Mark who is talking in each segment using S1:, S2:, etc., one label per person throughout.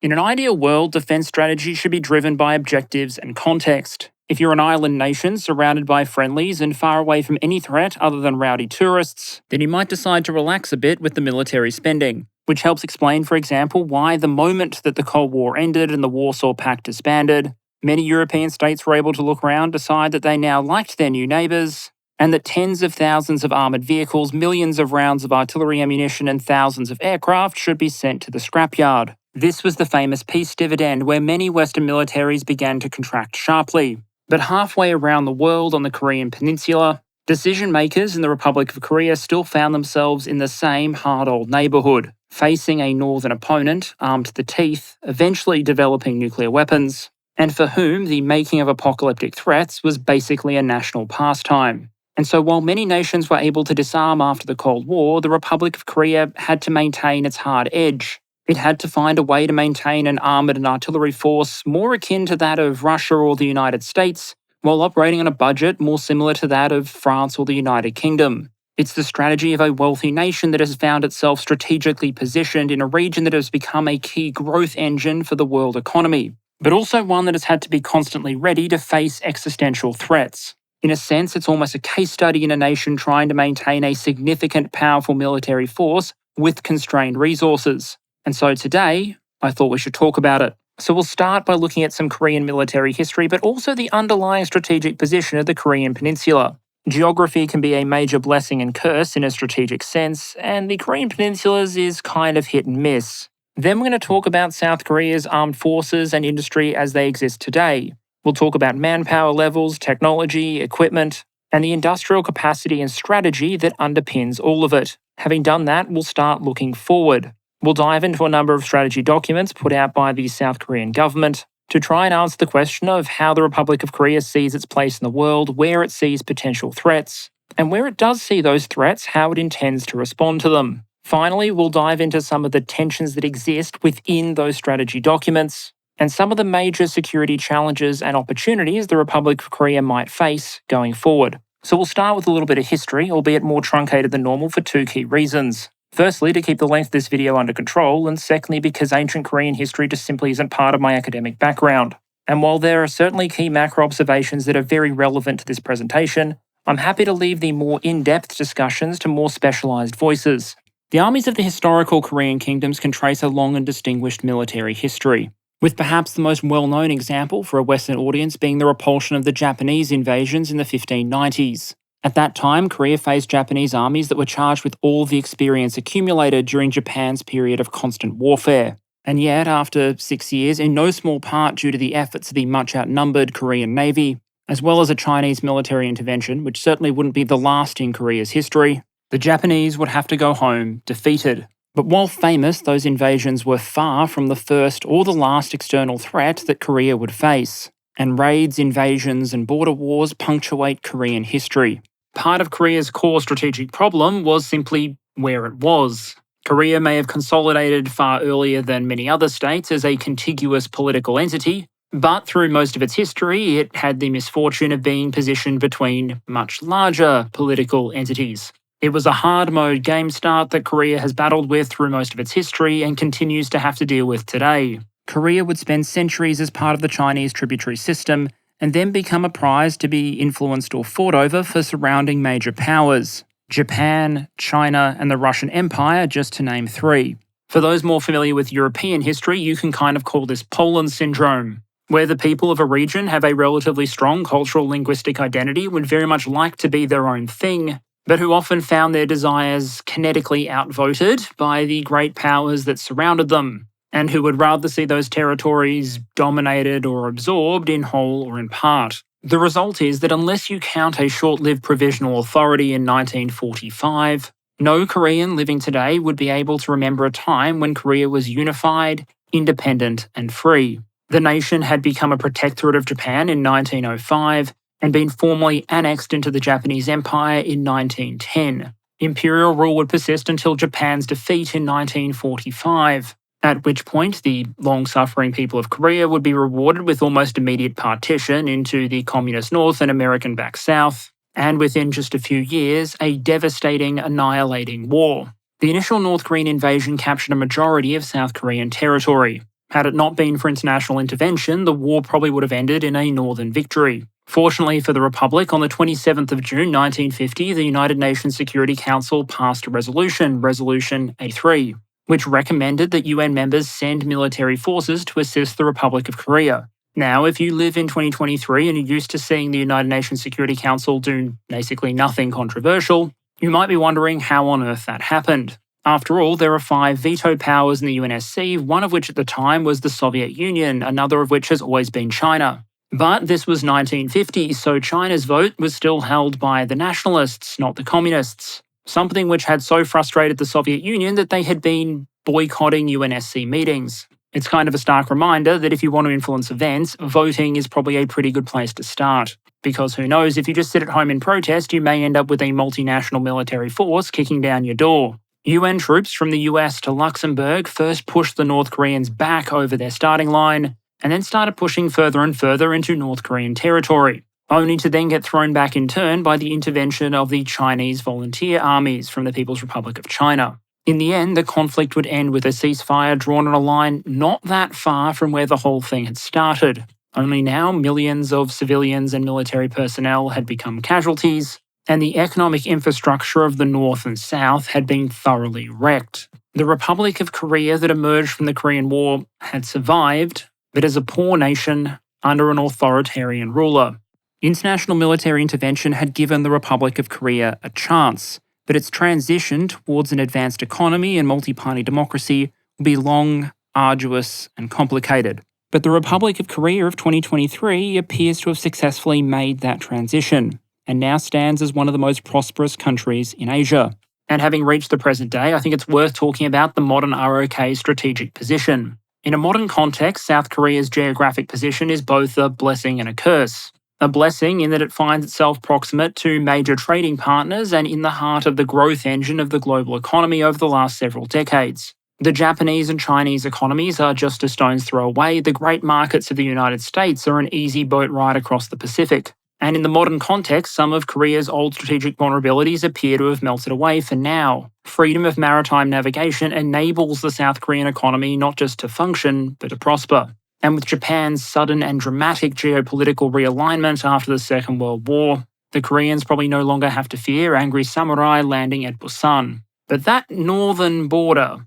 S1: In an ideal world, defense strategy should be driven by objectives and context. If you're an island nation surrounded by friendlies and far away from any threat other than rowdy tourists, then you might decide to relax a bit with the military spending, which helps explain, for example, why the moment that the Cold War ended and the Warsaw Pact disbanded, many European states were able to look around, decide that they now liked their new neighbours, and that tens of thousands of armoured vehicles, millions of rounds of artillery ammunition, and thousands of aircraft should be sent to the scrapyard. This was the famous peace dividend, where many Western militaries began to contract sharply. But halfway around the world on the Korean Peninsula, decision makers in the Republic of Korea still found themselves in the same hard old neighbourhood, facing a northern opponent armed to the teeth, eventually developing nuclear weapons, and for whom the making of apocalyptic threats was basically a national pastime. And so while many nations were able to disarm after the Cold War, the Republic of Korea had to maintain its hard edge. It had to find a way to maintain an armoured and artillery force more akin to that of Russia or the United States, while operating on a budget more similar to that of France or the United Kingdom. It's the strategy of a wealthy nation that has found itself strategically positioned in a region that has become a key growth engine for the world economy, but also one that has had to be constantly ready to face existential threats. In a sense, it's almost a case study in a nation trying to maintain a significant, powerful military force with constrained resources. And so today, I thought we should talk about it. So we'll start by looking at some Korean military history, but also the underlying strategic position of the Korean Peninsula. Geography can be a major blessing and curse in a strategic sense, and the Korean Peninsula is kind of hit and miss. Then we're going to talk about South Korea's armed forces and industry as they exist today. We'll talk about manpower levels, technology, equipment, and the industrial capacity and strategy that underpins all of it. Having done that, we'll start looking forward. We'll dive into a number of strategy documents put out by the South Korean government to try and answer the question of how the Republic of Korea sees its place in the world, where it sees potential threats, and where it does see those threats, how it intends to respond to them. Finally, we'll dive into some of the tensions that exist within those strategy documents, and some of the major security challenges and opportunities the Republic of Korea might face going forward. So we'll start with a little bit of history, albeit more truncated than normal for two key reasons. Firstly, to keep the length of this video under control, and secondly, because ancient Korean history just simply isn't part of my academic background. And while there are certainly key macro observations that are very relevant to this presentation, I'm happy to leave the more in-depth discussions to more specialised voices. The armies of the historical Korean kingdoms can trace a long and distinguished military history, with perhaps the most well-known example for a Western audience being the repulsion of the Japanese invasions in the 1590s. At that time, Korea faced Japanese armies that were charged with all the experience accumulated during Japan's period of constant warfare. And yet, after 6 years, in no small part due to the efforts of the much outnumbered Korean Navy, as well as a Chinese military intervention, which certainly wouldn't be the last in Korea's history, the Japanese would have to go home defeated. But while famous, those invasions were far from the first or the last external threat that Korea would face. And raids, invasions, and border wars punctuate Korean history. Part of Korea's core strategic problem was simply where it was. Korea may have consolidated far earlier than many other states as a contiguous political entity, but through most of its history, it had the misfortune of being positioned between much larger political entities. It was a hard-mode game start that Korea has battled with through most of its history and continues to have to deal with today. Korea would spend centuries as part of the Chinese tributary system, and then become a prize to be influenced or fought over for surrounding major powers: Japan, China, and the Russian Empire, just to name three. For those more familiar with European history, you can kind of call this Poland syndrome, where the people of a region have a relatively strong cultural linguistic identity, would very much like to be their own thing, but who often found their desires kinetically outvoted by the great powers that surrounded them, and who would rather see those territories dominated or absorbed in whole or in part. The result is that unless you count a short-lived provisional authority in 1945, no Korean living today would be able to remember a time when Korea was unified, independent, and free. The nation had become a protectorate of Japan in 1905 and been formally annexed into the Japanese Empire in 1910. Imperial rule would persist until Japan's defeat in 1945. At which point, the long-suffering people of Korea would be rewarded with almost immediate partition into the Communist North and American-backed South, and within just a few years, a devastating, annihilating war. The initial North Korean invasion captured a majority of South Korean territory, Had it not been for international intervention, the war probably would have ended in a northern victory. Fortunately for the Republic, on the 27th of June 1950, the United Nations Security Council passed a resolution, Resolution A3, which recommended that UN members send military forces to assist the Republic of Korea. Now, if you live in 2023 and you're used to seeing the United Nations Security Council do basically nothing controversial, you might be wondering how on earth that happened. After all, there are 5 veto powers in the UNSC, one of which at the time was the Soviet Union, another of which has always been China. But this was 1950, so China's vote was still held by the nationalists, not the communists, something which had so frustrated the Soviet Union that they had been boycotting UNSC meetings. It's kind of a stark reminder that if you want to influence events, voting is probably a pretty good place to start. Because who knows, if you just sit at home in protest, you may end up with a multinational military force kicking down your door. UN troops from the US to Luxembourg first pushed the North Koreans back over their starting line, and then started pushing further and further into North Korean territory, only to then get thrown back in turn by the intervention of the Chinese volunteer armies from the People's Republic of China. In the end, the conflict would end with a ceasefire drawn on a line not that far from where the whole thing had started. Only now, millions of civilians and military personnel had become casualties, and the economic infrastructure of the North and South had been thoroughly wrecked. The Republic of Korea that emerged from the Korean War had survived, but as a poor nation under an authoritarian ruler. International military intervention had given the Republic of Korea a chance, but its transition towards an advanced economy and multi-party democracy will be long, arduous, and complicated. But the Republic of Korea of 2023 appears to have successfully made that transition, and now stands as one of the most prosperous countries in Asia. And having reached the present day, I think it's worth talking about the modern ROK strategic position. In a modern context, South Korea's geographic position is both a blessing and a curse. A blessing in that it finds itself proximate to major trading partners and in the heart of the growth engine of the global economy over the last several decades. The Japanese and Chinese economies are just a stone's throw away. The great markets of the United States are an easy boat ride across the Pacific. And in the modern context, some of Korea's old strategic vulnerabilities appear to have melted away for now. Freedom of maritime navigation enables the South Korean economy not just to function, but to prosper. And with Japan's sudden and dramatic geopolitical realignment after the Second World War, the Koreans probably no longer have to fear angry samurai landing at Busan. But that northern border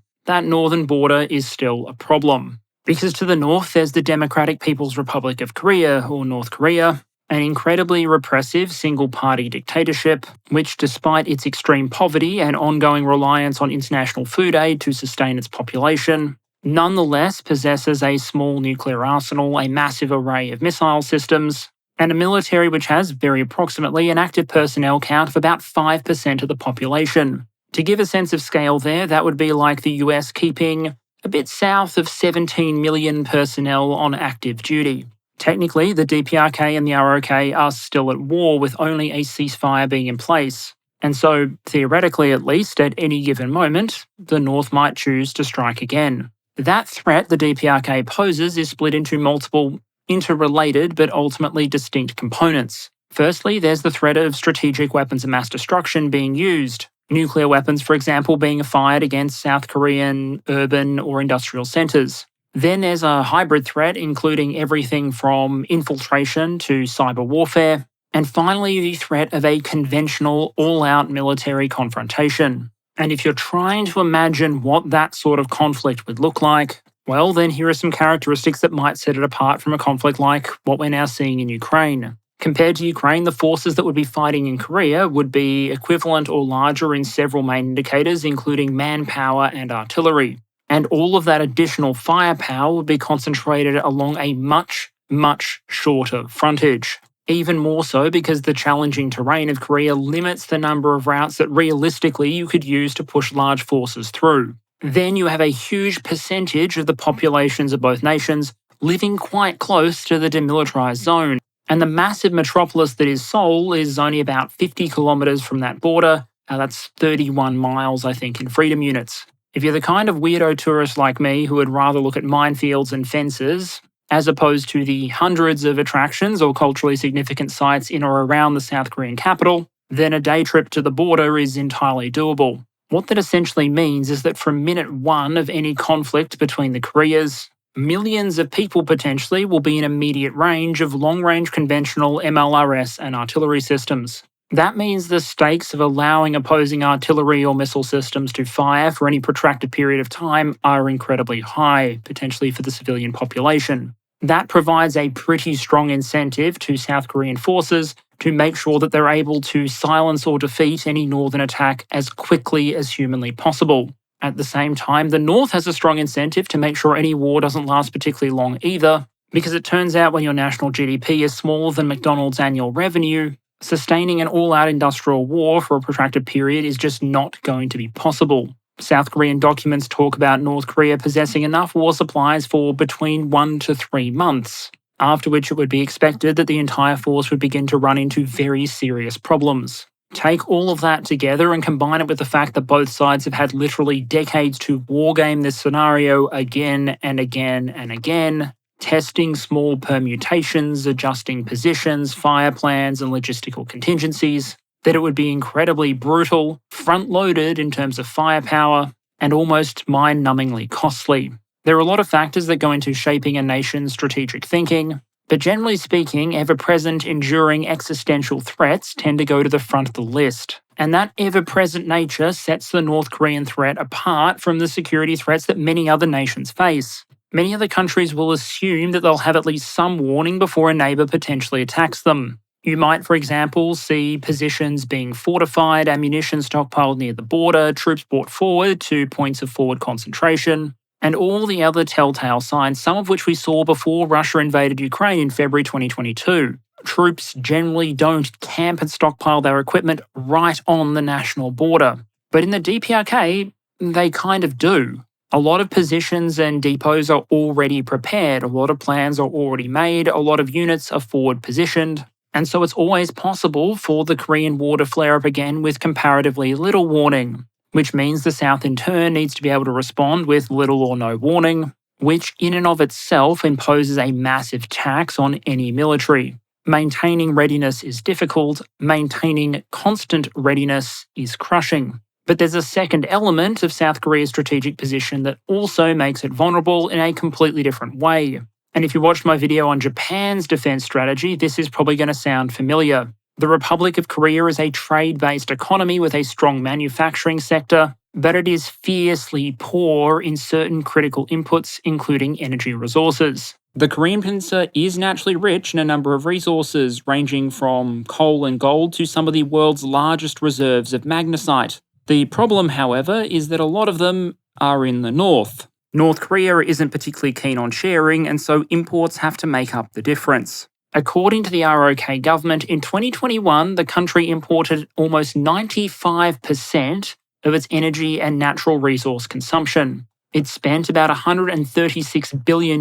S1: is still a problem. Because to the north, there's the Democratic People's Republic of Korea, or North Korea, an incredibly repressive single-party dictatorship, which despite its extreme poverty and ongoing reliance on international food aid to sustain its population, nonetheless possesses a small nuclear arsenal, a massive array of missile systems, and a military which has, very approximately, an active personnel count of about 5% of the population. To give a sense of scale there, that would be like the US keeping a bit south of 17 million personnel on active duty. Technically, the DPRK and the ROK are still at war with only a ceasefire being in place. And so, theoretically at least, at any given moment, the North might choose to strike again. That threat the DPRK poses is split into multiple interrelated but ultimately distinct components. Firstly, there's the threat of strategic weapons of mass destruction being used. Nuclear weapons, for example, being fired against South Korean urban or industrial centres. Then there's a hybrid threat, including everything from infiltration to cyber warfare. And finally, the threat of a conventional, all-out military confrontation. And if you're trying to imagine what that sort of conflict would look like, well, then here are some characteristics that might set it apart from a conflict like what we're now seeing in Ukraine. Compared to Ukraine, the forces that would be fighting in Korea would be equivalent or larger in several main indicators, including manpower and artillery. And all of that additional firepower would be concentrated along a much, much shorter frontage. Even more so because the challenging terrain of Korea limits the number of routes that realistically you could use to push large forces through. Then you have a huge percentage of the populations of both nations living quite close to the demilitarized zone. And the massive metropolis that is Seoul is only about 50 kilometers from that border. That's 31 miles, I think, in freedom units. If you're the kind of weirdo tourist like me who would rather look at minefields and fences, as opposed to the hundreds of attractions or culturally significant sites in or around the South Korean capital, then a day trip to the border is entirely doable. What that essentially means is that from minute one of any conflict between the Koreas, Millions of people potentially will be in immediate range of long-range conventional MLRS and artillery systems. That means the stakes of allowing opposing artillery or missile systems to fire for any protracted period of time are incredibly high, potentially for the civilian population. That provides a pretty strong incentive to South Korean forces to make sure that they're able to silence or defeat any northern attack as quickly as humanly possible. At the same time, the North has a strong incentive to make sure any war doesn't last particularly long either, because it turns out when your national GDP is smaller than McDonald's annual revenue, sustaining an all-out industrial war for a protracted period is just not going to be possible. South Korean documents talk about North Korea possessing enough war supplies for between 1 to 3 months, after which it would be expected that the entire force would begin to run into very serious problems. Take all of that together and combine it with the fact that both sides have had literally decades to wargame this scenario again and again and again, testing small permutations, adjusting positions, fire plans, and logistical contingencies, that it would be incredibly brutal, front-loaded in terms of firepower, and almost mind-numbingly costly. There are a lot of factors that go into shaping a nation's strategic thinking, but generally speaking, ever-present, enduring existential threats tend to go to the front of the list. And that ever-present nature sets the North Korean threat apart from the security threats that many other nations face. Many other countries will assume that they'll have at least some warning before a neighbour potentially attacks them. You might, for example, see positions being fortified, ammunition stockpiled near the border, troops brought forward to points of forward concentration, and all the other telltale signs, some of which we saw before Russia invaded Ukraine in February 2022. Troops generally don't camp and stockpile their equipment right on the national border. But in the DPRK, they kind of do. A lot of positions and depots are already prepared, a lot of plans are already made, a lot of units are forward positioned, and so it's always possible for the Korean War to flare up again with comparatively little warning, which means the South in turn needs to be able to respond with little or no warning, which in and of itself imposes a massive tax on any military. Maintaining readiness is difficult, maintaining constant readiness is crushing. But there's a second element of South Korea's strategic position that also makes it vulnerable in a completely different way. And if you watched my video on Japan's defense strategy, this is probably going to sound familiar. The Republic of Korea is a trade-based economy with a strong manufacturing sector, but it is fiercely poor in certain critical inputs, including energy resources. The Korean Peninsula is naturally rich in a number of resources, ranging from coal and gold to some of the world's largest reserves of magnesite. The problem, however, is that a lot of them are in the north. North Korea isn't particularly keen on sharing, and so imports have to make up the difference. According to the ROK government, in 2021, the country imported almost 95% of its energy and natural resource consumption. It spent about $136 billion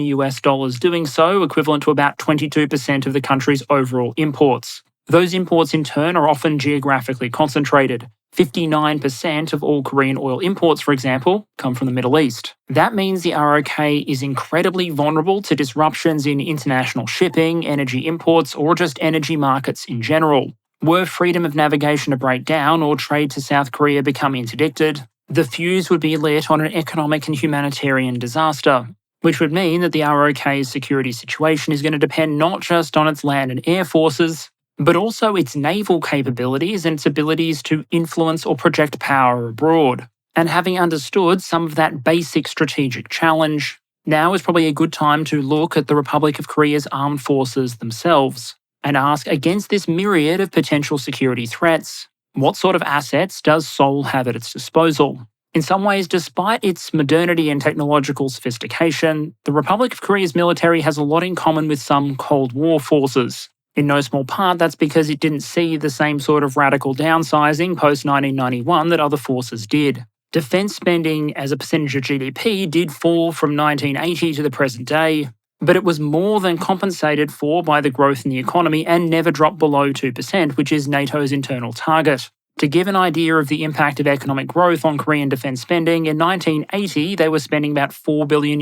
S1: doing so, equivalent to about 22% of the country's overall imports. Those imports in turn are often geographically concentrated. 59% of all Korean oil imports, for example, come from the Middle East. That means the ROK is incredibly vulnerable to disruptions in international shipping, energy imports, or just energy markets in general. Were freedom of navigation to break down or trade to South Korea become interdicted, the fuse would be lit on an economic and humanitarian disaster, which would mean that the ROK's security situation is going to depend not just on its land and air forces, but also its naval capabilities and its abilities to influence or project power abroad. And having understood some of that basic strategic challenge, now is probably a good time to look at the Republic of Korea's armed forces themselves and ask, against this myriad of potential security threats, what sort of assets does Seoul have at its disposal? In some ways, despite its modernity and technological sophistication, the Republic of Korea's military has a lot in common with some Cold War forces. In no small part, that's because it didn't see the same sort of radical downsizing post-1991 that other forces did. Defense spending as a percentage of GDP did fall from 1980 to the present day, but it was more than compensated for by the growth in the economy and never dropped below 2%, which is NATO's internal target. To give an idea of the impact of economic growth on Korean defense spending, in 1980 they were spending about $4 billion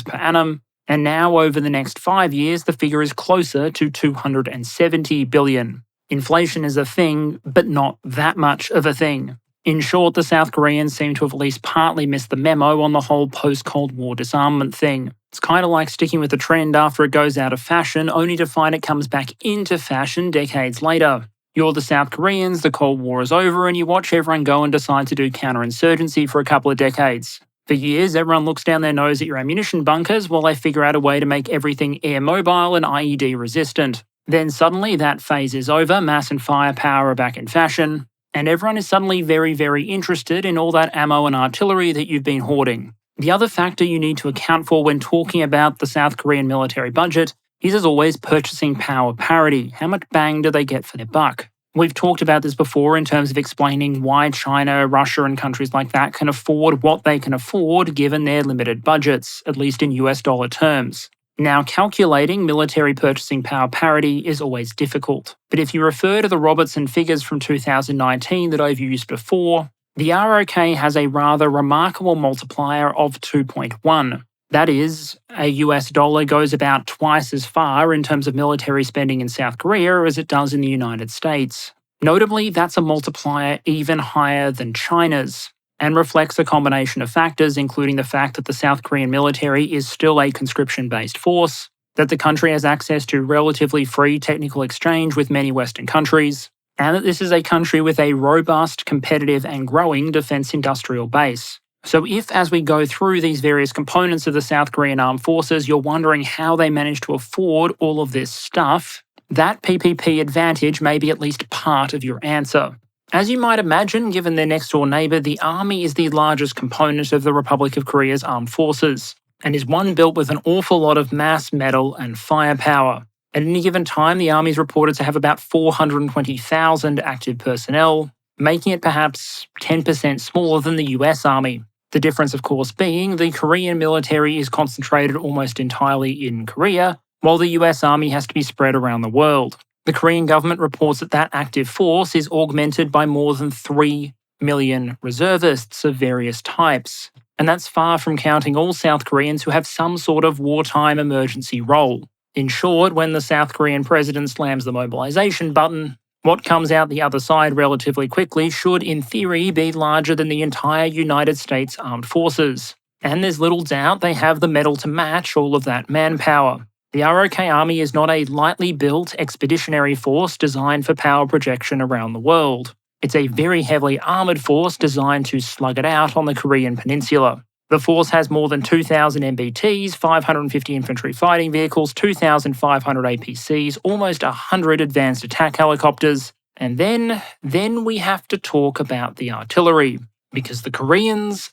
S1: per annum, and now over the next 5 years the figure is closer to $270 billion. Inflation is a thing, but not that much of a thing. In short, the South Koreans seem to have at least partly missed the memo on the whole post-Cold War disarmament thing. It's kind of like sticking with a trend after it goes out of fashion, only to find it comes back into fashion decades later. You're the South Koreans, the Cold War is over, and you watch everyone go and decide to do counterinsurgency for a couple of decades. For years, everyone looks down their nose at your ammunition bunkers while they figure out a way to make everything air mobile and IED resistant. Then suddenly that phase is over, mass and firepower are back in fashion, and everyone is suddenly very, very interested in all that ammo and artillery that you've been hoarding. The other factor you need to account for when talking about the South Korean military budget is, as always, purchasing power parity. How much bang do they get for their buck? We've talked about this before in terms of explaining why China, Russia, and countries like that can afford what they can afford given their limited budgets, at least in US dollar terms. Now, calculating military purchasing power parity is always difficult, but if you refer to the Robertson figures from 2019 that I've used before, the ROK has a rather remarkable multiplier of 2.1. That is, a US dollar goes about twice as far in terms of military spending in South Korea as it does in the United States. Notably, that's a multiplier even higher than China's, and reflects a combination of factors, including the fact that the South Korean military is still a conscription-based force, that the country has access to relatively free technical exchange with many Western countries, and that this is a country with a robust, competitive, and growing defense industrial base. So if, as we go through these various components of the South Korean Armed Forces, you're wondering how they managed to afford all of this stuff, that PPP advantage may be at least part of your answer. As you might imagine, given their next-door neighbour, the army is the largest component of the Republic of Korea's armed forces, and is one built with an awful lot of mass, metal, and firepower. At any given time, the army is reported to have about 420,000 active personnel, making it perhaps 10% smaller than the US Army. The difference, of course, being the Korean military is concentrated almost entirely in Korea, while the US Army has to be spread around the world. The Korean government reports that that active force is augmented by more than 3 million reservists of various types. And that's far from counting all South Koreans who have some sort of wartime emergency role. In short, when the South Korean president slams the mobilization button, what comes out the other side relatively quickly should, in theory, be larger than the entire United States Armed Forces. And there's little doubt they have the metal to match all of that manpower. The ROK Army is not a lightly built expeditionary force designed for power projection around the world. It's a very heavily armoured force designed to slug it out on the Korean peninsula. The force has more than 2,000 MBTs, 550 infantry fighting vehicles, 2,500 APCs, almost 100 advanced attack helicopters, and then we have to talk about the artillery, because the Koreans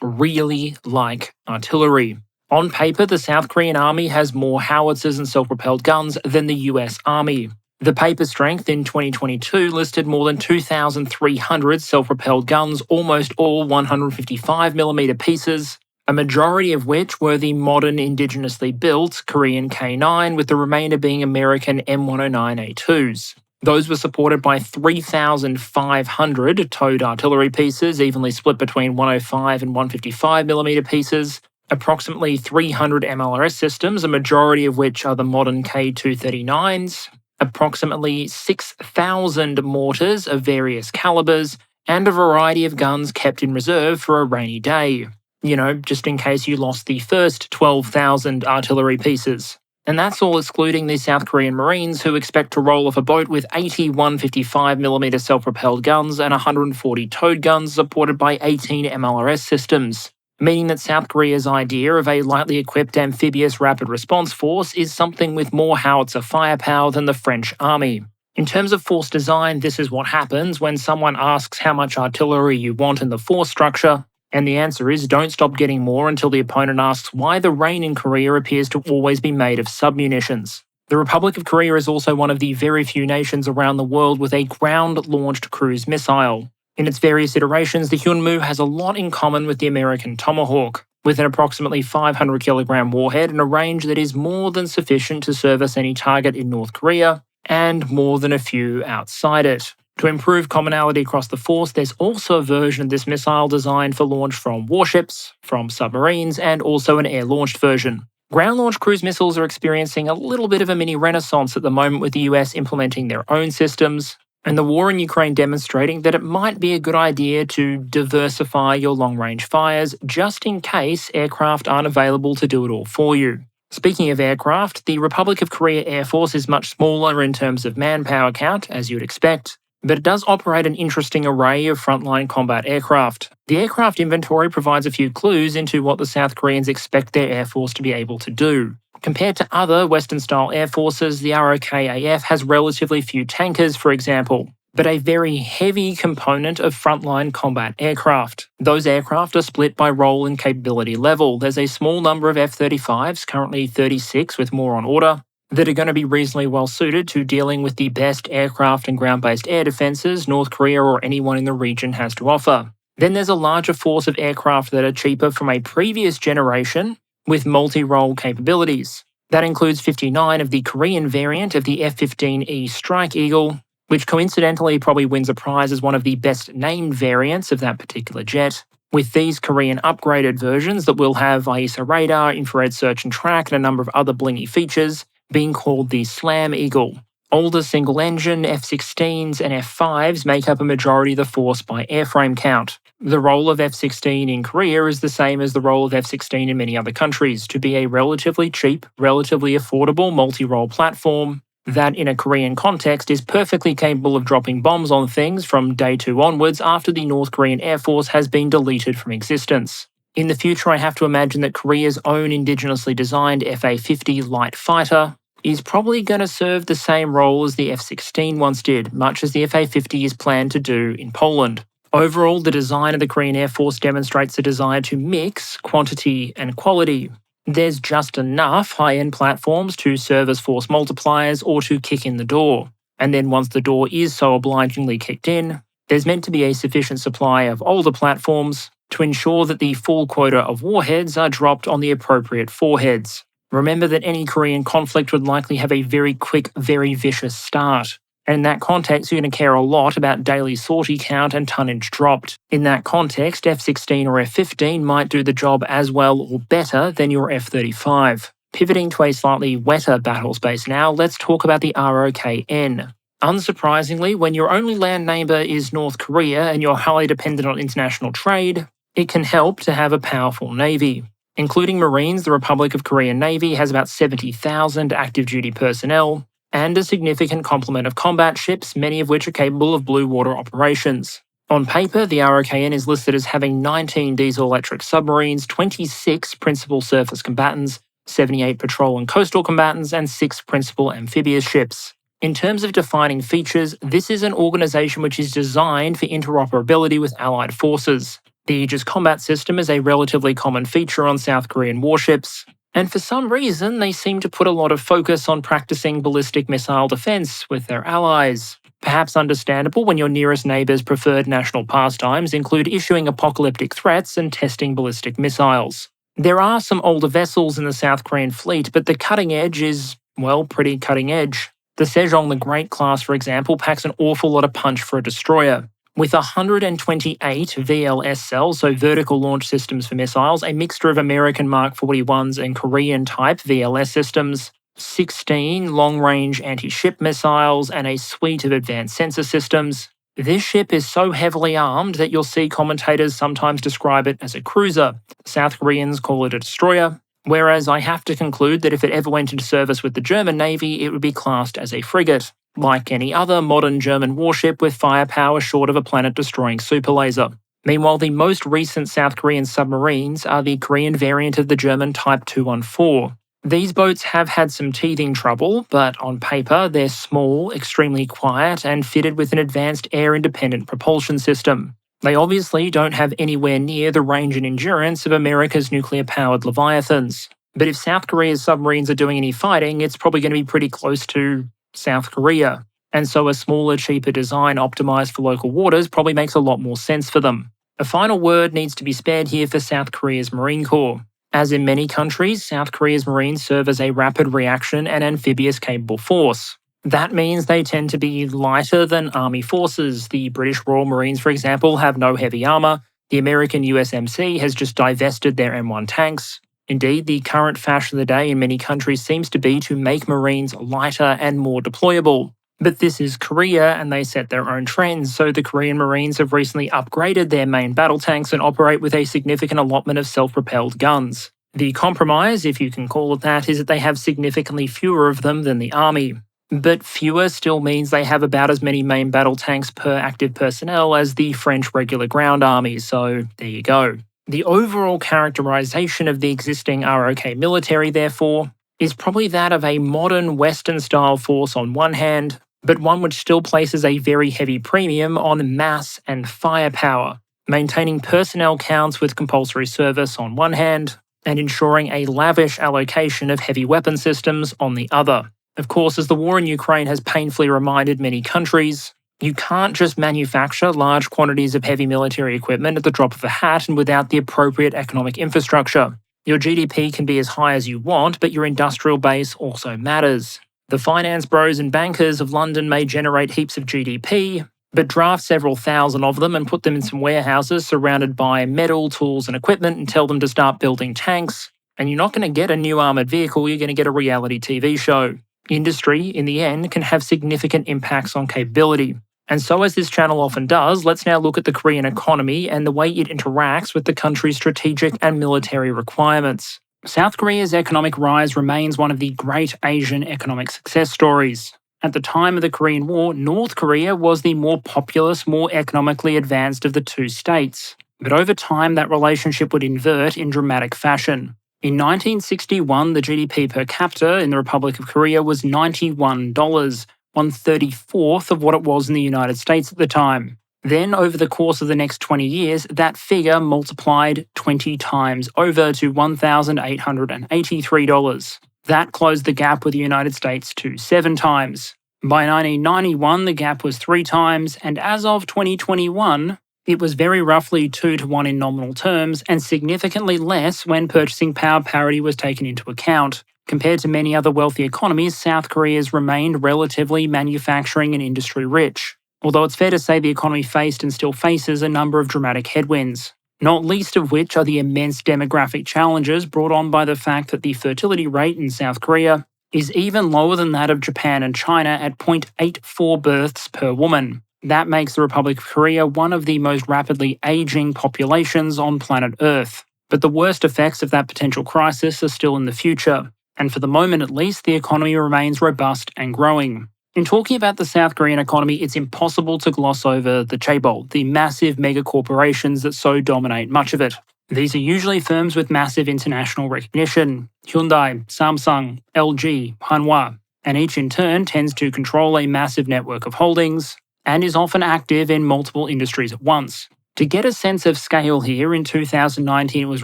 S1: really like artillery. On paper, the South Korean army has more howitzers and self-propelled guns than the US Army. The paper strength in 2022 listed more than 2,300 self-propelled guns, almost all 155mm pieces, a majority of which were the modern indigenously built Korean K9, with the remainder being American M109A2s. Those were supported by 3,500 towed artillery pieces, evenly split between 105 and 155mm pieces, approximately 300 MLRS systems, a majority of which are the modern K239s, approximately 6,000 mortars of various calibers, and a variety of guns kept in reserve for a rainy day. Just in case you lost the first 12,000 artillery pieces. And that's all excluding the South Korean Marines, who expect to roll off a boat with 80 155mm self-propelled guns and 140 towed guns supported by 18 MLRS systems, meaning that South Korea's idea of a lightly equipped amphibious rapid response force is something with more howitzer firepower than the French army. In terms of force design, this is what happens when someone asks how much artillery you want in the force structure, and the answer is don't stop getting more until the opponent asks why the rain in Korea appears to always be made of submunitions. The Republic of Korea is also one of the very few nations around the world with a ground-launched cruise missile. In its various iterations, the Hyunmoo has a lot in common with the American Tomahawk, with an approximately 500kg warhead and a range that is more than sufficient to service any target in North Korea, and more than a few outside it. To improve commonality across the force, there's also a version of this missile designed for launch from warships, from submarines, and also an air-launched version. Ground-launched cruise missiles are experiencing a little bit of a mini renaissance at the moment, with the US implementing their own systems. and the war in Ukraine demonstrating that it might be a good idea to diversify your long-range fires just in case aircraft aren't available to do it all for you. Speaking of aircraft, the Republic of Korea Air Force is much smaller in terms of manpower count, as you'd expect, but it does operate an interesting array of frontline combat aircraft. The aircraft inventory provides a few clues into what the South Koreans expect their Air Force to be able to do. Compared to other Western-style air forces, the ROKAF has relatively few tankers, for example, but a very heavy component of frontline combat aircraft. Those aircraft are split by role and capability level. There's a small number of F-35s, currently 36 with more on order, that are going to be reasonably well suited to dealing with the best aircraft and ground-based air defences North Korea or anyone in the region has to offer. Then there's a larger force of aircraft that are cheaper from a previous generation with multi-role capabilities. That includes 59 of the Korean variant of the F-15E Strike Eagle, which coincidentally probably wins a prize as one of the best named variants of that particular jet. With these Korean upgraded versions that will have ISA radar, infrared search and track, and a number of other blingy features, being called the Slam Eagle. Older single-engine F-16s and F-5s make up a majority of the force by airframe count. The role of F-16 in Korea is the same as the role of F-16 in many other countries, to be a relatively cheap, relatively affordable multi-role platform that, in a Korean context, is perfectly capable of dropping bombs on things from day 2 onwards after the North Korean Air Force has been deleted from existence. In the future, I have to imagine that Korea's own indigenously designed FA-50 light fighter is probably going to serve the same role as the F-16 once did, much as the FA-50 is planned to do in Poland. Overall, the design of the Korean Air Force demonstrates a desire to mix quantity and quality. There's just enough high-end platforms to serve as force multipliers or to kick in the door. And then once the door is so obligingly kicked in, there's meant to be a sufficient supply of older platforms to ensure that the full quota of warheads are dropped on the appropriate foreheads. Remember that any Korean conflict would likely have a very quick, very vicious start. And in that context, you're going to care a lot about daily sortie count and tonnage dropped. In that context, F-16 or F-15 might do the job as well or better than your F-35. Pivoting to a slightly wetter battle space now, let's talk about the ROKN. Unsurprisingly, when your only land neighbour is North Korea and you're highly dependent on international trade, it can help to have a powerful navy. Including Marines, the Republic of Korea Navy has about 70,000 active duty personnel, and a significant complement of combat ships, many of which are capable of blue water operations. On paper, the ROKN is listed as having 19 diesel-electric submarines, 26 principal surface combatants, 78 patrol and coastal combatants, and 6 principal amphibious ships. In terms of defining features, this is an organisation which is designed for interoperability with allied forces. The Aegis combat system is a relatively common feature on South Korean warships, and for some reason they seem to put a lot of focus on practicing ballistic missile defense with their allies. Perhaps understandable when your nearest neighbor's preferred national pastimes include issuing apocalyptic threats and testing ballistic missiles. There are some older vessels in the South Korean fleet, but the cutting edge is, well, pretty cutting edge. The Sejong the Great class, for example, packs an awful lot of punch for a destroyer. With 128 VLS cells, so vertical launch systems for missiles, a mixture of American Mark 41s and Korean-type VLS systems, 16 long-range anti-ship missiles, and a suite of advanced sensor systems, this ship is so heavily armed that you'll see commentators sometimes describe it as a cruiser. South Koreans call it a destroyer, whereas I have to conclude that if it ever went into service with the German Navy, it would be classed as a frigate, like any other modern German warship with firepower short of a planet-destroying superlaser. Meanwhile, the most recent South Korean submarines are the Korean variant of the German Type 214. These boats have had some teething trouble, but on paper they're small, extremely quiet, and fitted with an advanced air-independent propulsion system. They obviously don't have anywhere near the range and endurance of America's nuclear-powered Leviathans. But if South Korea's submarines are doing any fighting, it's probably going to be pretty close to South Korea, and so a smaller, cheaper design optimised for local waters probably makes a lot more sense for them. A final word needs to be spared here for South Korea's Marine Corps. As in many countries, South Korea's Marines serve as a rapid reaction and amphibious capable force. That means they tend to be lighter than army forces. The British Royal Marines, for example, have no heavy armour. The American USMC has just divested their M1 tanks. Indeed, the current fashion of the day in many countries seems to be to make Marines lighter and more deployable. But this is Korea, and they set their own trends, so the Korean Marines have recently upgraded their main battle tanks and operate with a significant allotment of self-propelled guns. The compromise, if you can call it that, is that they have significantly fewer of them than the army. But fewer still means they have about as many main battle tanks per active personnel as the French regular ground army, so there you go. The overall characterization of the existing ROK military, therefore, is probably that of a modern Western-style force on one hand, but one which still places a very heavy premium on mass and firepower, maintaining personnel counts with compulsory service on one hand, and ensuring a lavish allocation of heavy weapon systems on the other. Of course, as the war in Ukraine has painfully reminded many countries, you can't just manufacture large quantities of heavy military equipment at the drop of a hat and without the appropriate economic infrastructure. Your GDP can be as high as you want, but your industrial base also matters. The finance bros and bankers of London may generate heaps of GDP, but draft several thousand of them and put them in some warehouses surrounded by metal, tools and equipment and tell them to start building tanks, and you're not going to get a new armoured vehicle, you're going to get a reality TV show. Industry, in the end, can have significant impacts on capability. And so, as this channel often does, let's now look at the Korean economy and the way it interacts with the country's strategic and military requirements. South Korea's economic rise remains one of the great Asian economic success stories. At the time of the Korean War, North Korea was the more populous, more economically advanced of the two states. But over time, that relationship would invert in dramatic fashion. In 1961, the GDP per capita in the Republic of Korea was $91, 1/34th of what it was in the United States at the time. Then, over the course of the next 20 years, that figure multiplied 20 times over to $1,883. That closed the gap with the United States to 7 times. By 1991, the gap was 3 times, and as of 2021, it was very roughly 2 to 1 in nominal terms, and significantly less when purchasing power parity was taken into account. Compared to many other wealthy economies, South Korea's remained relatively manufacturing and industry rich. Although it's fair to say the economy faced and still faces a number of dramatic headwinds, not least of which are the immense demographic challenges brought on by the fact that the fertility rate in South Korea is even lower than that of Japan and China at 0.84 births per woman. That makes the Republic of Korea one of the most rapidly aging populations on planet Earth. But the worst effects of that potential crisis are still in the future, and for the moment at least, the economy remains robust and growing. In talking about the South Korean economy, it's impossible to gloss over the chaebol, the massive mega corporations that so dominate much of it. These are usually firms with massive international recognition: Hyundai, Samsung, LG, Hanwha, and each in turn tends to control a massive network of holdings, and is often active in multiple industries at once. To get a sense of scale here, in 2019 it was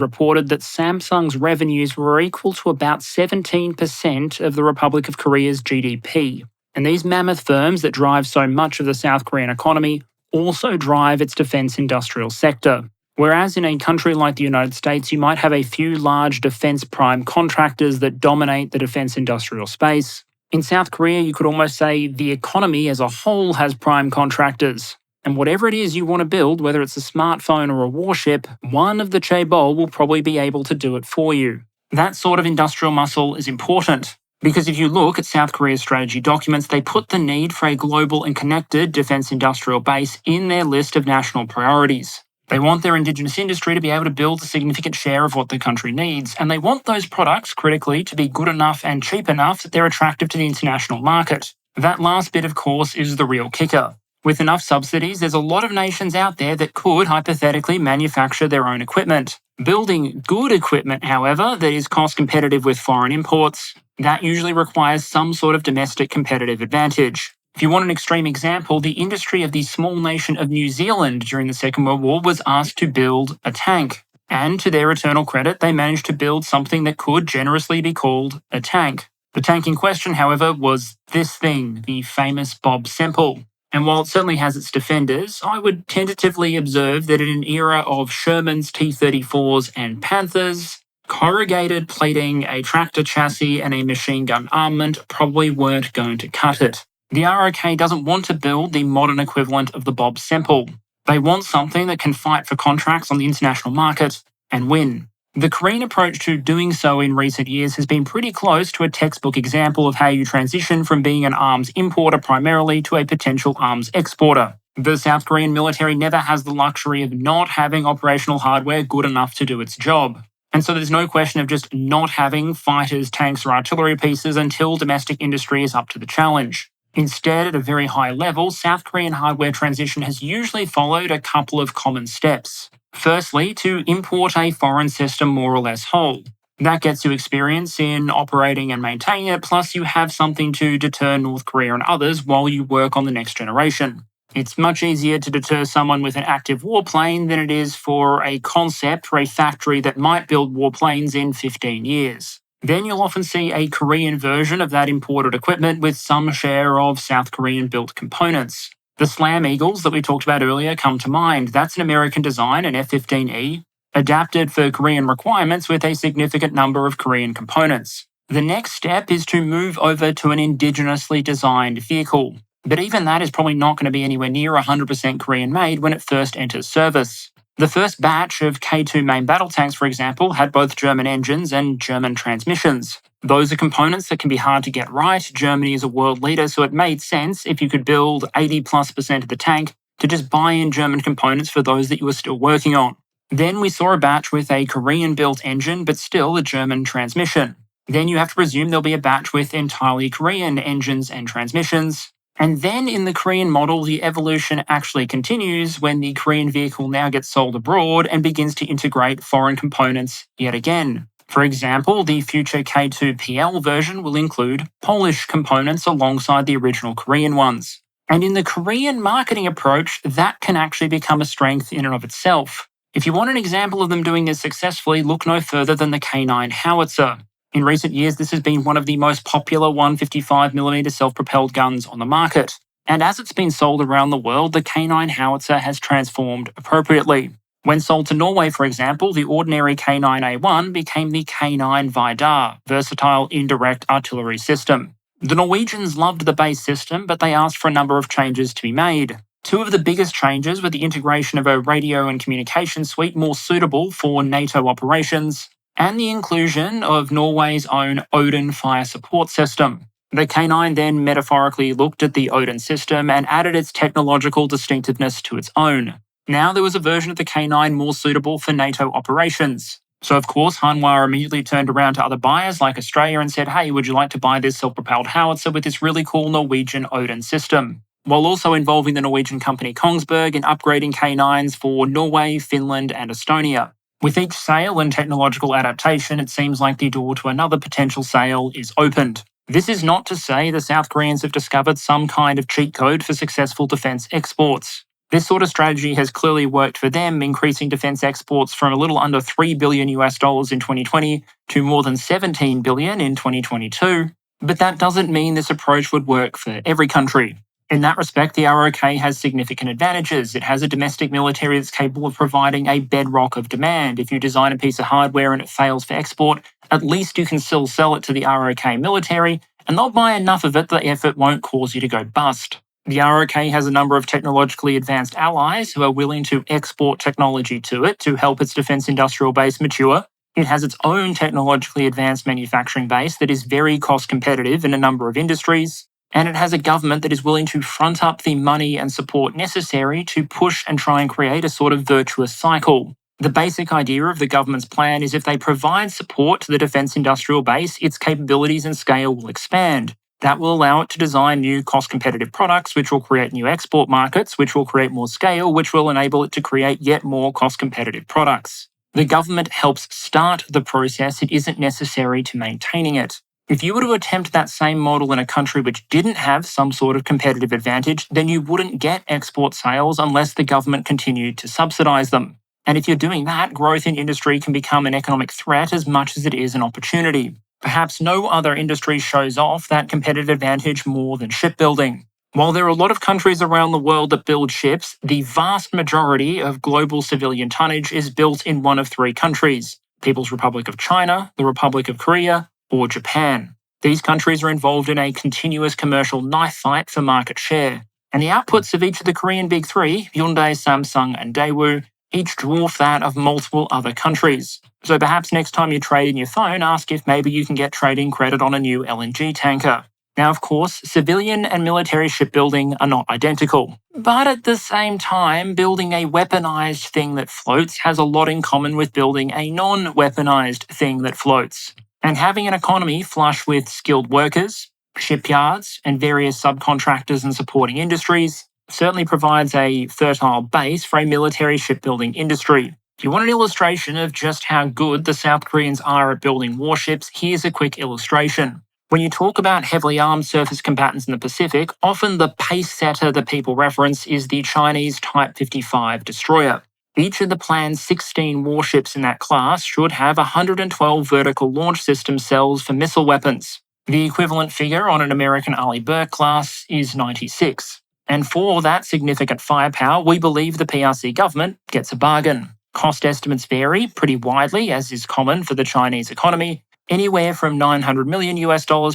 S1: reported that Samsung's revenues were equal to about 17% of the Republic of Korea's GDP. And these mammoth firms that drive so much of the South Korean economy also drive its defense industrial sector. Whereas in a country like the United States, you might have a few large defense prime contractors that dominate the defense industrial space, in South Korea, you could almost say the economy as a whole has prime contractors. And whatever it is you want to build, whether it's a smartphone or a warship, one of the chaebol will probably be able to do it for you. That sort of industrial muscle is important, because if you look at South Korea's strategy documents, they put the need for a global and connected defense industrial base in their list of national priorities. They want their indigenous industry to be able to build a significant share of what the country needs, and they want those products, critically, to be good enough and cheap enough that they're attractive to the international market. That last bit, of course, is the real kicker. With enough subsidies, there's a lot of nations out there that could, hypothetically, manufacture their own equipment. Building good equipment, however, that is cost competitive with foreign imports, that usually requires some sort of domestic competitive advantage. If you want an extreme example, the industry of the small nation of New Zealand during the Second World War was asked to build a tank. And to their eternal credit, they managed to build something that could generously be called a tank. The tank in question, however, was this thing, the famous Bob Semple. And while it certainly has its defenders, I would tentatively observe that in an era of Shermans, T-34s and Panthers, corrugated plating, a tractor chassis and a machine gun armament probably weren't going to cut it. The ROK doesn't want to build the modern equivalent of the Bob Semple. They want something that can fight for contracts on the international market and win. The Korean approach to doing so in recent years has been pretty close to a textbook example of how you transition from being an arms importer primarily to a potential arms exporter. The South Korean military never has the luxury of not having operational hardware good enough to do its job. And so there's no question of just not having fighters, tanks, or artillery pieces until domestic industry is up to the challenge. Instead, at a very high level, South Korean hardware transition has usually followed a couple of common steps. Firstly, to import a foreign system more or less whole. That gets you experience in operating and maintaining it, plus you have something to deter North Korea and others while you work on the next generation. It's much easier to deter someone with an active warplane than it is for a concept or a factory that might build warplanes in 15 years. Then you'll often see a Korean version of that imported equipment with some share of South Korean-built components. The Slam Eagles that we talked about earlier come to mind. That's an American design, an F-15E, adapted for Korean requirements with a significant number of Korean components. The next step is to move over to an indigenously designed vehicle. But even that is probably not going to be anywhere near 100% Korean-made when it first enters service. The first batch of K2 main battle tanks, for example, had both German engines and German transmissions. Those are components that can be hard to get right. Germany is a world leader, so it made sense if you could build 80+% of the tank to just buy in German components for those that you were still working on. Then we saw a batch with a Korean-built engine, but still a German transmission. Then you have to presume there'll be a batch with entirely Korean engines and transmissions. And then in the Korean model, the evolution actually continues when the Korean vehicle now gets sold abroad and begins to integrate foreign components yet again. For example, the future K2PL version will include Polish components alongside the original Korean ones. And in the Korean marketing approach, that can actually become a strength in and of itself. If you want an example of them doing this successfully, look no further than the K9 howitzer. In recent years, this has been one of the most popular 155mm self-propelled guns on the market. And as it's been sold around the world, the K9 howitzer has transformed appropriately. When sold to Norway, for example, the ordinary K9A1 became the K9 Vidar, versatile indirect artillery system. The Norwegians loved the base system, but they asked for a number of changes to be made. Two of the biggest changes were the integration of a radio and communication suite more suitable for NATO operations, and the inclusion of Norway's own Odin fire support system. The K9 then metaphorically looked at the Odin system and added its technological distinctiveness to its own. Now there was a version of the K9 more suitable for NATO operations. So of course, Hanwha immediately turned around to other buyers like Australia and said, hey, would you like to buy this self-propelled howitzer with this really cool Norwegian Odin system? While also involving the Norwegian company Kongsberg in upgrading K9s for Norway, Finland and Estonia. With each sale and technological adaptation, it seems like the door to another potential sale is opened. This is not to say the South Koreans have discovered some kind of cheat code for successful defense exports. This sort of strategy has clearly worked for them, increasing defense exports from a little under $3 billion in 2020 to more than $17 billion in 2022. But that doesn't mean this approach would work for every country. In that respect, the ROK has significant advantages. It has a domestic military that's capable of providing a bedrock of demand. If you design a piece of hardware and it fails for export, at least you can still sell it to the ROK military, and they'll buy enough of it that the effort won't cause you to go bust. The ROK has a number of technologically advanced allies who are willing to export technology to it to help its defense industrial base mature. It has its own technologically advanced manufacturing base that is very cost competitive in a number of industries. And it has a government that is willing to front up the money and support necessary to push and try and create a sort of virtuous cycle. The basic idea of the government's plan is if they provide support to the defense industrial base, its capabilities and scale will expand. That will allow it to design new cost-competitive products, which will create new export markets, which will create more scale, which will enable it to create yet more cost-competitive products. The government helps start the process. It isn't necessary to maintaining it. If you were to attempt that same model in a country which didn't have some sort of competitive advantage, then you wouldn't get export sales unless the government continued to subsidize them. And if you're doing that, growth in industry can become an economic threat as much as it is an opportunity. Perhaps no other industry shows off that competitive advantage more than shipbuilding. While there are a lot of countries around the world that build ships, the vast majority of global civilian tonnage is built in one of three countries: People's Republic of China, the Republic of Korea, or Japan. These countries are involved in a continuous commercial knife fight for market share. And the outputs of each of the Korean Big Three, Hyundai, Samsung, and Daewoo, each dwarf that of multiple other countries. So perhaps next time you trade in your phone, ask if maybe you can get trading credit on a new LNG tanker. Now, of course, civilian and military shipbuilding are not identical. But at the same time, building a weaponized thing that floats has a lot in common with building a non-weaponized thing that floats. And having an economy flush with skilled workers, shipyards, and various subcontractors and supporting industries certainly provides a fertile base for a military shipbuilding industry. If you want an illustration of just how good the South Koreans are at building warships, here's a quick illustration. When you talk about heavily armed surface combatants in the Pacific, often the pace setter that people reference is the Chinese Type 55 destroyer. Each of the planned 16 warships in that class should have 112 vertical launch system cells for missile weapons. The equivalent figure on an American Arleigh Burke class is 96. And for that significant firepower, we believe the PRC government gets a bargain. Cost estimates vary pretty widely, as is common for the Chinese economy, anywhere from $900 million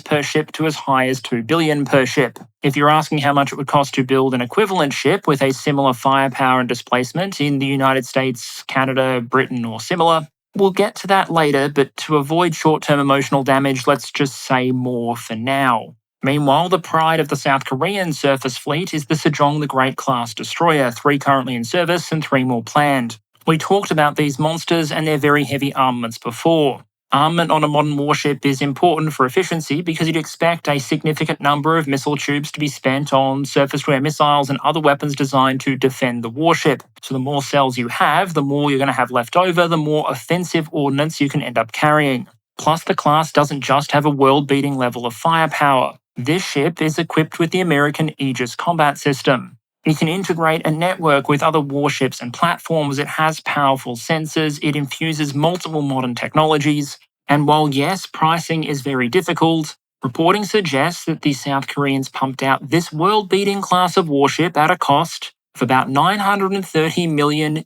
S1: per ship to as high as $2 billion per ship. If you're asking how much it would cost to build an equivalent ship with a similar firepower and displacement in the United States, Canada, Britain, or similar, we'll get to that later, but to avoid short-term emotional damage, let's just say more for now. Meanwhile, the pride of the South Korean surface fleet is the Sejong the Great class destroyer, 3 currently in service and 3 more planned. We talked about these monsters and their very heavy armaments before. Armament on a modern warship is important for efficiency because you'd expect a significant number of missile tubes to be spent on surface-to-air missiles and other weapons designed to defend the warship. So the more cells you have, the more you're going to have left over, the more offensive ordnance you can end up carrying. Plus, the class doesn't just have a world-beating level of firepower. This ship is equipped with the American Aegis combat system. It can integrate a network with other warships and platforms, it has powerful sensors, it infuses multiple modern technologies, and while yes, pricing is very difficult, reporting suggests that the South Koreans pumped out this world-beating class of warship at a cost of about $930 million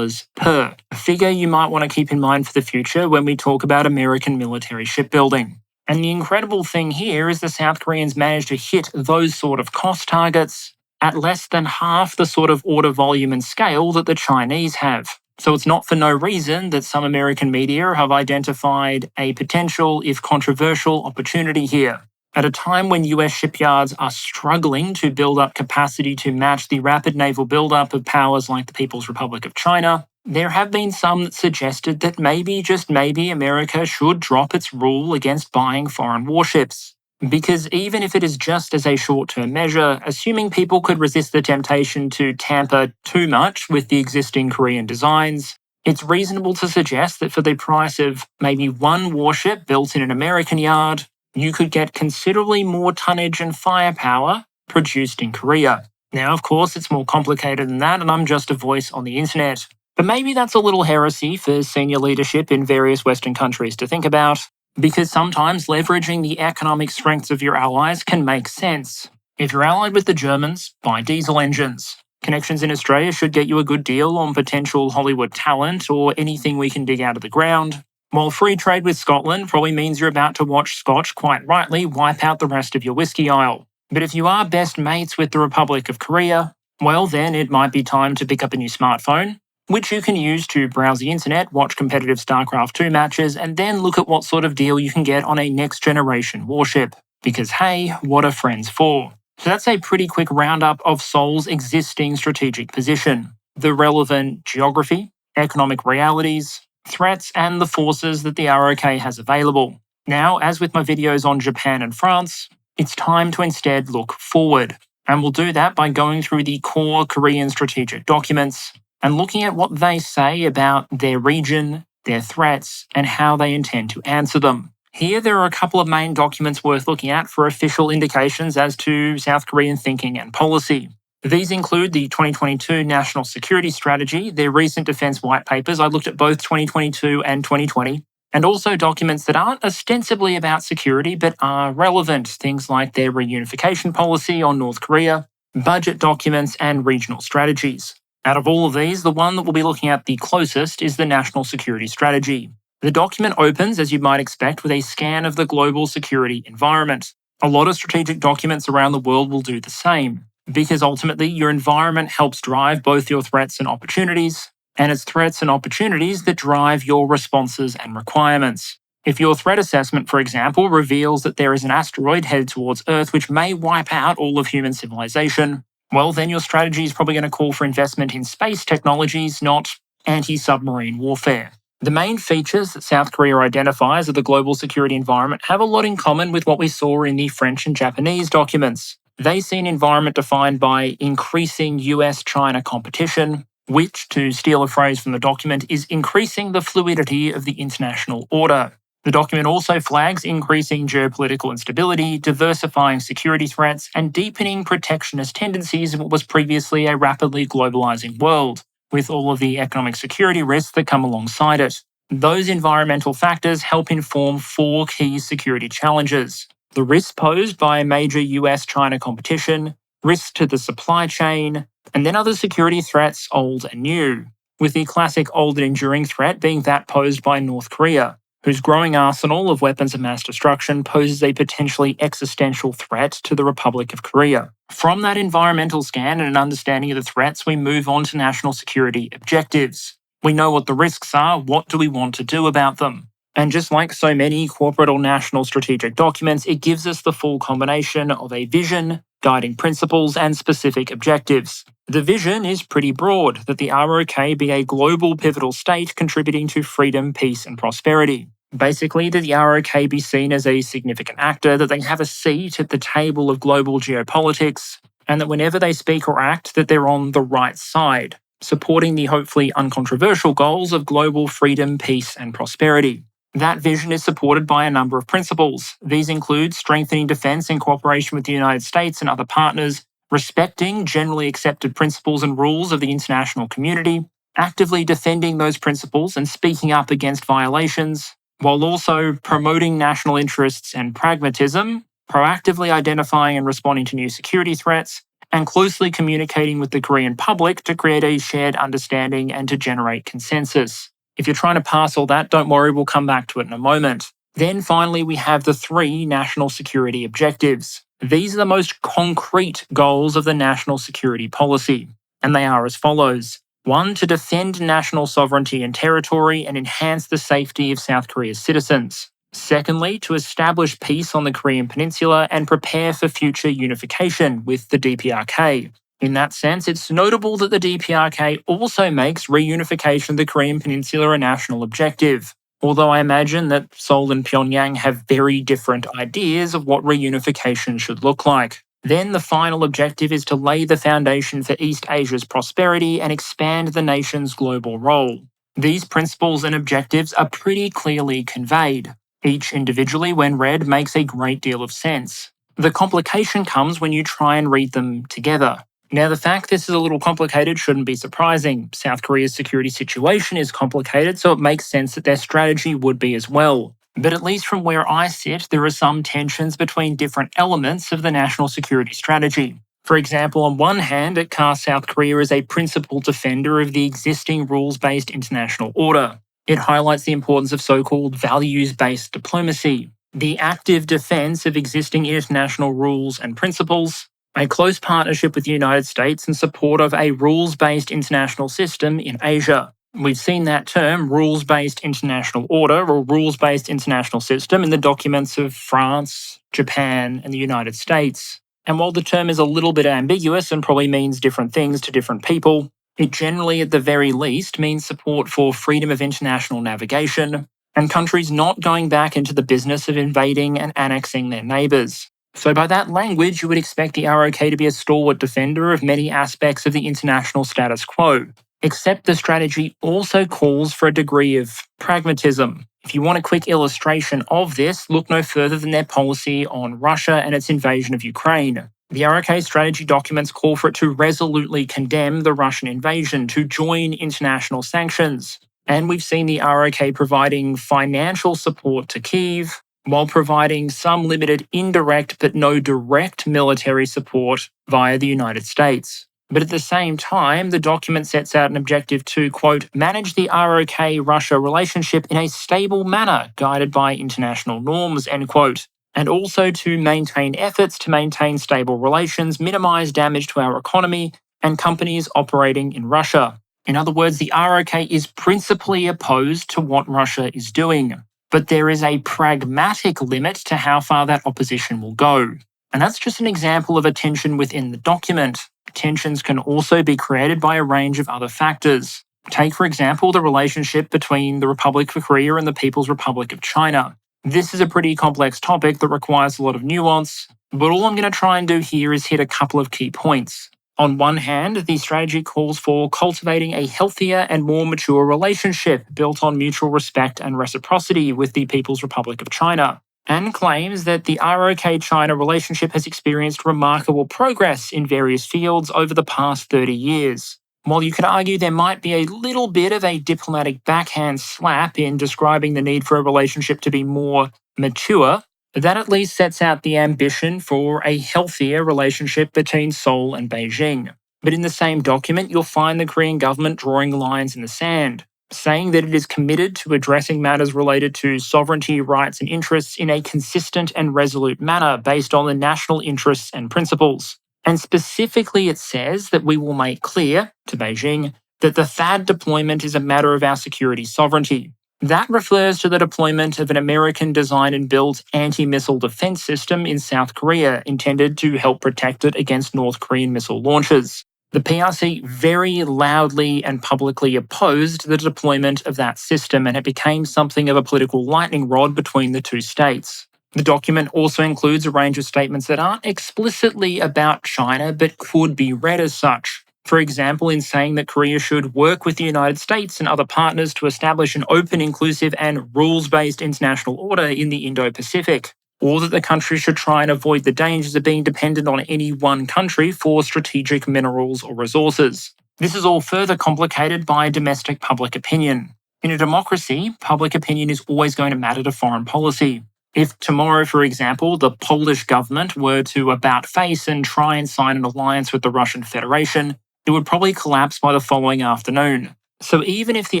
S1: per, a figure you might want to keep in mind for the future when we talk about American military shipbuilding. And the incredible thing here is the South Koreans managed to hit those sort of cost targets at less than half the sort of order volume and scale that the Chinese have. So it's not for no reason that some American media have identified a potential, if controversial, opportunity here. At a time when US shipyards are struggling to build up capacity to match the rapid naval buildup of powers like the People's Republic of China, there have been some that suggested that maybe, just maybe, America should drop its rule against buying foreign warships. Because even if it is just as a short-term measure, assuming people could resist the temptation to tamper too much with the existing Korean designs, it's reasonable to suggest that for the price of maybe 1 warship built in an American yard, you could get considerably more tonnage and firepower produced in Korea. Now, of course, it's more complicated than that, and I'm just a voice on the internet. But maybe that's a little heresy for senior leadership in various Western countries to think about, because sometimes leveraging the economic strengths of your allies can make sense. If you're allied with the Germans, buy diesel engines. Connections in Australia should get you a good deal on potential Hollywood talent or anything we can dig out of the ground. While free trade with Scotland probably means you're about to watch Scotch, quite rightly, wipe out the rest of your whiskey aisle. But if you are best mates with the Republic of Korea, well then it might be time to pick up a new smartphone, which you can use to browse the internet, watch competitive StarCraft 2 matches, and then look at what sort of deal you can get on a next-generation warship. Because hey, what are friends for? So that's a pretty quick roundup of Seoul's existing strategic position, the relevant geography, economic realities, threats, and the forces that the ROK has available. Now, as with my videos on Japan and France, it's time to instead look forward. And we'll do that by going through the core Korean strategic documents, and looking at what they say about their region, their threats, and how they intend to answer them. Here, there are a couple of main documents worth looking at for official indications as to South Korean thinking and policy. These include the 2022 National Security Strategy, their recent defense white papers. I looked at both 2022 and 2020, and also documents that aren't ostensibly about security but are relevant, things like their reunification policy on North Korea, budget documents, and regional strategies. Out of all of these, the one that we'll be looking at the closest is the National Security Strategy. The document opens, as you might expect, with a scan of the global security environment. A lot of strategic documents around the world will do the same, because ultimately your environment helps drive both your threats and opportunities, and it's threats and opportunities that drive your responses and requirements. If your threat assessment, for example, reveals that there is an asteroid headed towards Earth which may wipe out all of human civilization, well, then your strategy is probably going to call for investment in space technologies, not anti-submarine warfare. The main features that South Korea identifies of the global security environment have a lot in common with what we saw in the French and Japanese documents. They see an environment defined by increasing US-China competition, which, to steal a phrase from the document, is increasing the fluidity of the international order. The document also flags increasing geopolitical instability, diversifying security threats, and deepening protectionist tendencies in what was previously a rapidly globalizing world, with all of the economic security risks that come alongside it. Those environmental factors help inform 4 key security challenges: the risks posed by major US-China competition, risks to the supply chain, and then other security threats, old and new, with the classic old and enduring threat being that posed by North Korea, whose growing arsenal of weapons of mass destruction poses a potentially existential threat to the Republic of Korea. From that environmental scan and an understanding of the threats, we move on to national security objectives. We know what the risks are, what do we want to do about them? And just like so many corporate or national strategic documents, it gives us the full combination of a vision, guiding principles, and specific objectives. The vision is pretty broad, that the ROK be a global pivotal state contributing to freedom, peace, and prosperity. Basically, that the ROK be seen as a significant actor, that they have a seat at the table of global geopolitics, and that whenever they speak or act, that they're on the right side, supporting the hopefully uncontroversial goals of global freedom, peace, and prosperity. That vision is supported by a number of principles. These include strengthening defense in cooperation with the United States and other partners, respecting generally accepted principles and rules of the international community, actively defending those principles and speaking up against violations, while also promoting national interests and pragmatism, proactively identifying and responding to new security threats, and closely communicating with the Korean public to create a shared understanding and to generate consensus. If you're trying to pass all that, don't worry, we'll come back to it in a moment. Then finally, we have the 3 national security objectives. These are the most concrete goals of the national security policy, and they are as follows. 1. To defend national sovereignty and territory and enhance the safety of South Korea's citizens. Secondly, to establish peace on the Korean Peninsula and prepare for future unification with the DPRK. In that sense, it's notable that the DPRK also makes reunification of the Korean Peninsula a national objective, although I imagine that Seoul and Pyongyang have very different ideas of what reunification should look like. Then the final objective is to lay the foundation for East Asia's prosperity and expand the nation's global role. These principles and objectives are pretty clearly conveyed. Each individually, when read, makes a great deal of sense. The complication comes when you try and read them together. Now, the fact this is a little complicated shouldn't be surprising. South Korea's security situation is complicated, so it makes sense that their strategy would be as well. But at least from where I sit, there are some tensions between different elements of the national security strategy. For example, on one hand, it casts South Korea as a principal defender of the existing rules-based international order. It highlights the importance of so-called values-based diplomacy, the active defense of existing international rules and principles, a close partnership with the United States in support of a rules-based international system in Asia. We've seen that term, rules-based international order or rules-based international system, in the documents of France, Japan, and the United States. And while the term is a little bit ambiguous and probably means different things to different people, it generally, at the very least, means support for freedom of international navigation and countries not going back into the business of invading and annexing their neighbours. So by that language, you would expect the ROK to be a stalwart defender of many aspects of the international status quo. Except the strategy also calls for a degree of pragmatism. If you want a quick illustration of this, look no further than their policy on Russia and its invasion of Ukraine. The ROK strategy documents call for it to resolutely condemn the Russian invasion, to join international sanctions. And we've seen the ROK providing financial support to Kyiv, while providing some limited indirect but no direct military support via the United States. But at the same time, the document sets out an objective to, quote, manage the ROK-Russia relationship in a stable manner guided by international norms, end quote, and also to maintain efforts to maintain stable relations, minimize damage to our economy and companies operating in Russia. In other words, the ROK is principally opposed to what Russia is doing. But there is a pragmatic limit to how far that opposition will go. And that's just an example of a tension within the document. Tensions can also be created by a range of other factors. Take, for example, the relationship between the Republic of Korea and the People's Republic of China. This is a pretty complex topic that requires a lot of nuance, but all I'm going to try and do here is hit a couple of key points. On one hand, the strategy calls for cultivating a healthier and more mature relationship built on mutual respect and reciprocity with the People's Republic of China, and claims that the ROK-China relationship has experienced remarkable progress in various fields over the past 30 years. While you could argue there might be a little bit of a diplomatic backhand slap in describing the need for a relationship to be more mature, that at least sets out the ambition for a healthier relationship between Seoul and Beijing. But in the same document, you'll find the Korean government drawing lines in the sand, saying that it is committed to addressing matters related to sovereignty, rights, and interests in a consistent and resolute manner based on the national interests and principles. And specifically, it says that we will make clear to Beijing that the THAAD deployment is a matter of our security sovereignty. That refers to the deployment of an American design and built anti-missile defense system in South Korea intended to help protect it against North Korean missile launches. The PRC very loudly and publicly opposed the deployment of that system, and it became something of a political lightning rod between the two states. The document also includes a range of statements that aren't explicitly about China but could be read as such. For example, in saying that Korea should work with the United States and other partners to establish an open, inclusive, and rules-based international order in the Indo-Pacific, or that the country should try and avoid the dangers of being dependent on any one country for strategic minerals or resources. This is all further complicated by domestic public opinion. In a democracy, public opinion is always going to matter to foreign policy. If tomorrow, for example, the Polish government were to about-face and try and sign an alliance with the Russian Federation, it would probably collapse by the following afternoon. So even if the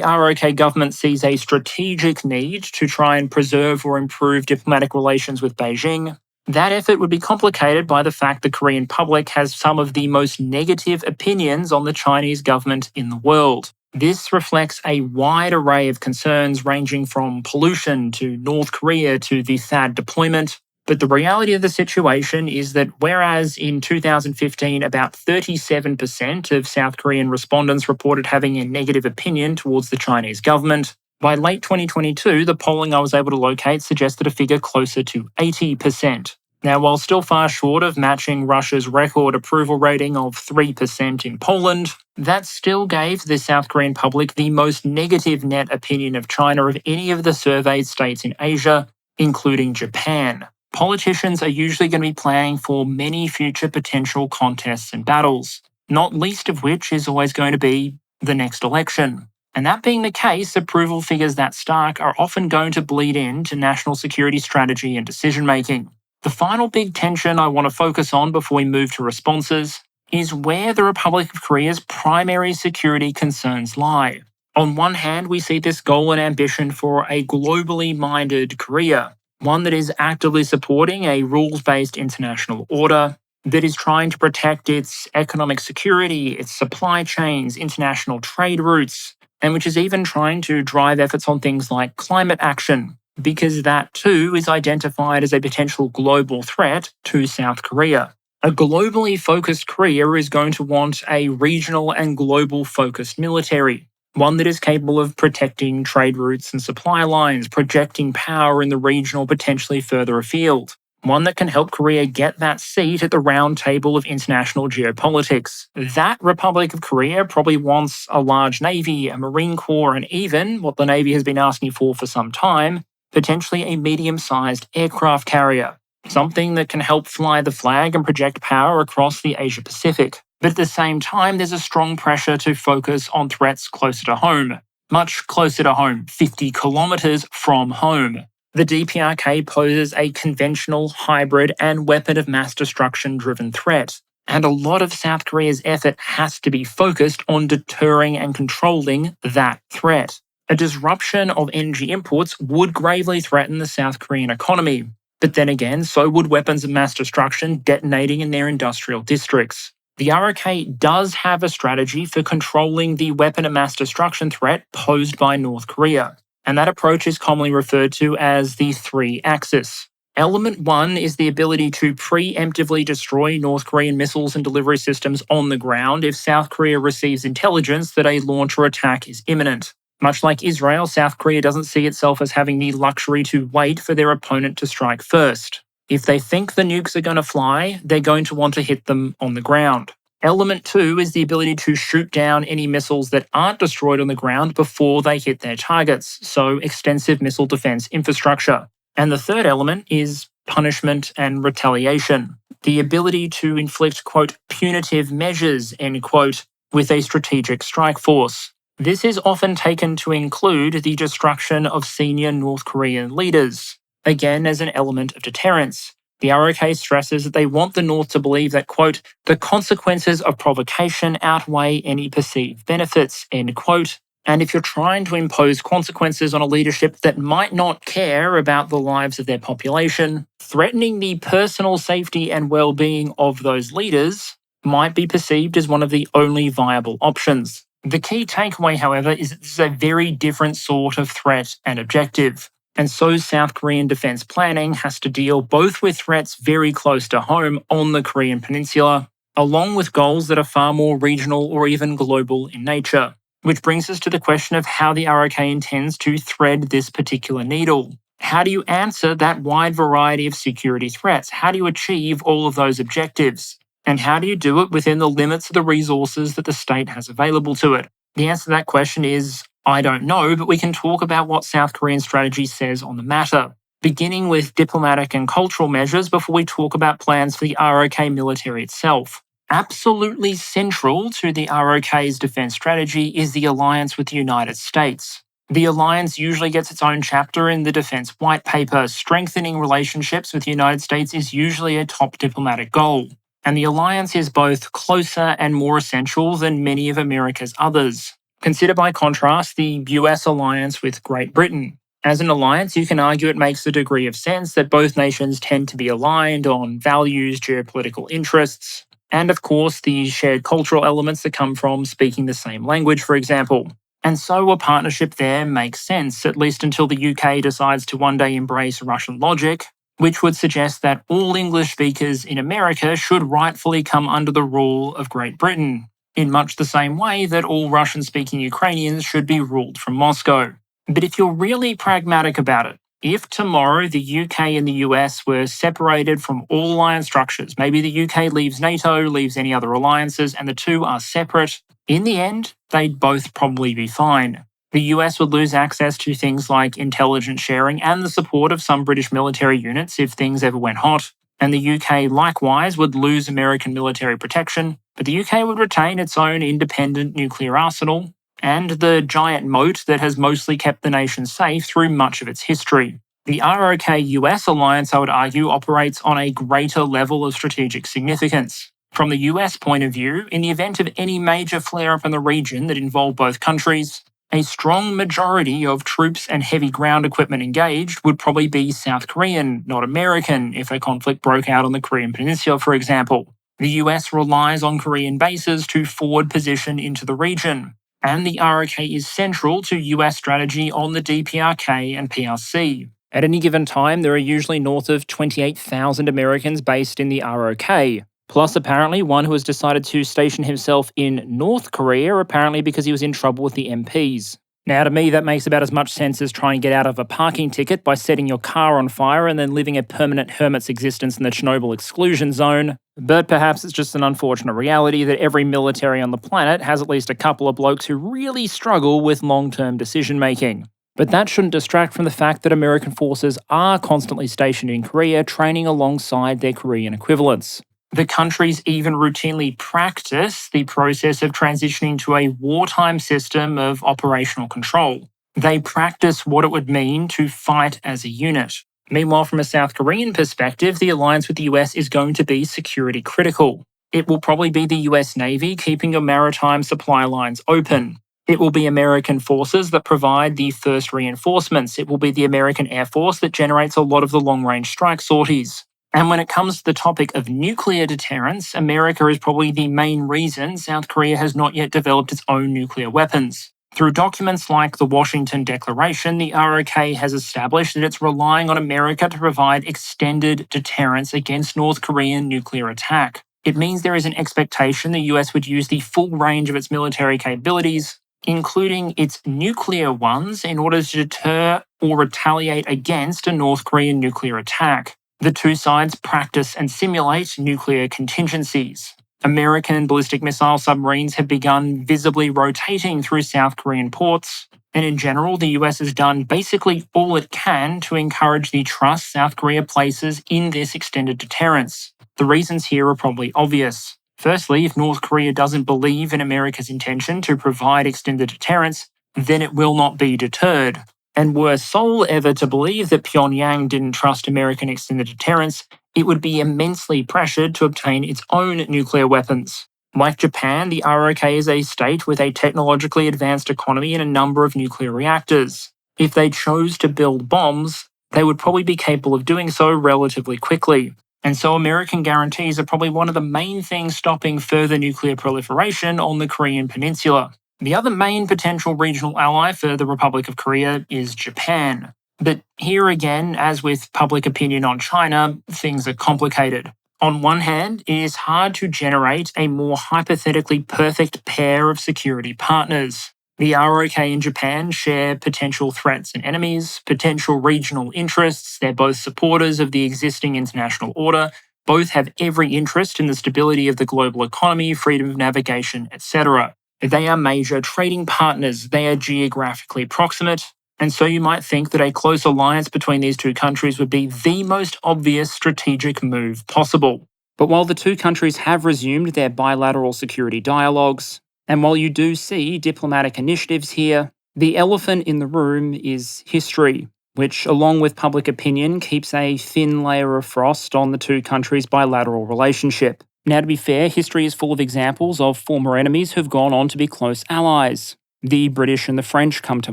S1: ROK government sees a strategic need to try and preserve or improve diplomatic relations with Beijing, that effort would be complicated by the fact the Korean public has some of the most negative opinions on the Chinese government in the world. This reflects a wide array of concerns ranging from pollution to North Korea to the THAAD deployment. But the reality of the situation is that whereas in 2015 about 37% of South Korean respondents reported having a negative opinion towards the Chinese government, by late 2022 the polling I was able to locate suggested a figure closer to 80%. Now, while still far short of matching Russia's record approval rating of 3% in Poland, that still gave the South Korean public the most negative net opinion of China of any of the surveyed states in Asia, including Japan. Politicians are usually going to be planning for many future potential contests and battles, not least of which is always going to be the next election. And that being the case, approval figures that stark are often going to bleed into national security strategy and decision-making. The final big tension I want to focus on before we move to responses is where the Republic of Korea's primary security concerns lie. On one hand, we see this goal and ambition for a globally minded Korea, one that is actively supporting a rules-based international order, that is trying to protect its economic security, its supply chains, international trade routes, and which is even trying to drive efforts on things like climate action, because that too is identified as a potential global threat to South Korea. A globally focused Korea is going to want a regional and global focused military, one that is capable of protecting trade routes and supply lines, projecting power in the region or potentially further afield. One that can help Korea get that seat at the round table of international geopolitics. That Republic of Korea probably wants a large navy, a marine corps, and even, what the Navy has been asking for some time, potentially a medium-sized aircraft carrier. Something that can help fly the flag and project power across the Asia-Pacific. But at the same time, there's a strong pressure to focus on threats closer to home. Much closer to home, 50 kilometers from home. The DPRK poses a conventional, hybrid, and weapon of mass destruction-driven threat. And a lot of South Korea's effort has to be focused on deterring and controlling that threat. A disruption of energy imports would gravely threaten the South Korean economy. But then again, so would weapons of mass destruction detonating in their industrial districts. The ROK does have a strategy for controlling the weapon of mass destruction threat posed by North Korea, and that approach is commonly referred to as the three-axis. Element 1 is the ability to preemptively destroy North Korean missiles and delivery systems on the ground if South Korea receives intelligence that a launch or attack is imminent. Much like Israel, South Korea doesn't see itself as having the luxury to wait for their opponent to strike first. If they think the nukes are going to fly, they're going to want to hit them on the ground. Element 2 is the ability to shoot down any missiles that aren't destroyed on the ground before they hit their targets, so extensive missile defense infrastructure. And the third element is punishment and retaliation, the ability to inflict, quote, punitive measures, end quote, with a strategic strike force. This is often taken to include the destruction of senior North Korean leaders, again as an element of deterrence. The ROK stresses that they want the North to believe that, quote, the consequences of provocation outweigh any perceived benefits, end quote. And if you're trying to impose consequences on a leadership that might not care about the lives of their population, threatening the personal safety and well-being of those leaders might be perceived as one of the only viable options. The key takeaway, however, is that this is a very different sort of threat and objective. And so South Korean defense planning has to deal both with threats very close to home on the Korean peninsula, along with goals that are far more regional or even global in nature. Which brings us to the question of how the ROK intends to thread this particular needle. How do you answer that wide variety of security threats? How do you achieve all of those objectives? And how do you do it within the limits of the resources that the state has available to it? The answer to that question is, I don't know, but we can talk about what South Korean strategy says on the matter, beginning with diplomatic and cultural measures before we talk about plans for the ROK military itself. Absolutely central to the ROK's defense strategy is the alliance with the United States. The alliance usually gets its own chapter in the defense white paper. Strengthening relationships with the United States is usually a top diplomatic goal. And the alliance is both closer and more essential than many of America's others. Consider by contrast the US alliance with Great Britain. As an alliance, you can argue it makes a degree of sense that both nations tend to be aligned on values, geopolitical interests, and of course the shared cultural elements that come from speaking the same language, for example. And so a partnership there makes sense, at least until the UK decides to one day embrace Russian logic, which would suggest that all English speakers in America should rightfully come under the rule of Great Britain, in much the same way that all Russian-speaking Ukrainians should be ruled from Moscow. But if you're really pragmatic about it, if tomorrow the UK and the US were separated from all alliance structures, maybe the UK leaves NATO, leaves any other alliances, and the two are separate, in the end, they'd both probably be fine. The US would lose access to things like intelligence sharing and the support of some British military units if things ever went hot, and the UK likewise would lose American military protection, but the UK would retain its own independent nuclear arsenal and the giant moat that has mostly kept the nation safe through much of its history. The ROK-US alliance, I would argue, operates on a greater level of strategic significance. From the US point of view, in the event of any major flare-up in the region that involved both countries, a strong majority of troops and heavy ground equipment engaged would probably be South Korean, not American, if a conflict broke out on the Korean Peninsula, for example. The US relies on Korean bases to forward position into the region, and the ROK is central to US strategy on the DPRK and PRC. At any given time, there are usually north of 28,000 Americans based in the ROK, plus apparently one who has decided to station himself in North Korea, apparently because he was in trouble with the MPs. Now, to me, that makes about as much sense as trying to get out of a parking ticket by setting your car on fire and then living a permanent hermit's existence in the Chernobyl exclusion zone. But perhaps it's just an unfortunate reality that every military on the planet has at least a couple of blokes who really struggle with long-term decision-making. But that shouldn't distract from the fact that American forces are constantly stationed in Korea, training alongside their Korean equivalents. The countries even routinely practice the process of transitioning to a wartime system of operational control. They practice what it would mean to fight as a unit. Meanwhile, from a South Korean perspective, the alliance with the US is going to be security critical. It will probably be the US Navy keeping your maritime supply lines open. It will be American forces that provide the first reinforcements. It will be the American Air Force that generates a lot of the long-range strike sorties. And when it comes to the topic of nuclear deterrence, America is probably the main reason South Korea has not yet developed its own nuclear weapons. Through documents like the Washington Declaration, the ROK has established that it's relying on America to provide extended deterrence against North Korean nuclear attack. It means there is an expectation the US would use the full range of its military capabilities, including its nuclear ones, in order to deter or retaliate against a North Korean nuclear attack. The two sides practice and simulate nuclear contingencies. American ballistic missile submarines have begun visibly rotating through South Korean ports, and in general, the US has done basically all it can to encourage the trust South Korea places in this extended deterrence. The reasons here are probably obvious. Firstly, if North Korea doesn't believe in America's intention to provide extended deterrence, then it will not be deterred. And were Seoul ever to believe that Pyongyang didn't trust American extended deterrence, it would be immensely pressured to obtain its own nuclear weapons. Like Japan, the ROK is a state with a technologically advanced economy and a number of nuclear reactors. If they chose to build bombs, they would probably be capable of doing so relatively quickly. And so American guarantees are probably one of the main things stopping further nuclear proliferation on the Korean peninsula. The other main potential regional ally for the Republic of Korea is Japan. But here again, as with public opinion on China, things are complicated. On one hand, it is hard to generate a more hypothetically perfect pair of security partners. The ROK and Japan share potential threats and enemies, potential regional interests. They're both supporters of the existing international order. Both have every interest in the stability of the global economy, freedom of navigation, etc. They are major trading partners. They are geographically proximate. And so you might think that a close alliance between these two countries would be the most obvious strategic move possible. But while the two countries have resumed their bilateral security dialogues, and while you do see diplomatic initiatives here, the elephant in the room is history, which, along with public opinion, keeps a thin layer of frost on the two countries' bilateral relationship. Now, to be fair, history is full of examples of former enemies who've gone on to be close allies. The British and the French come to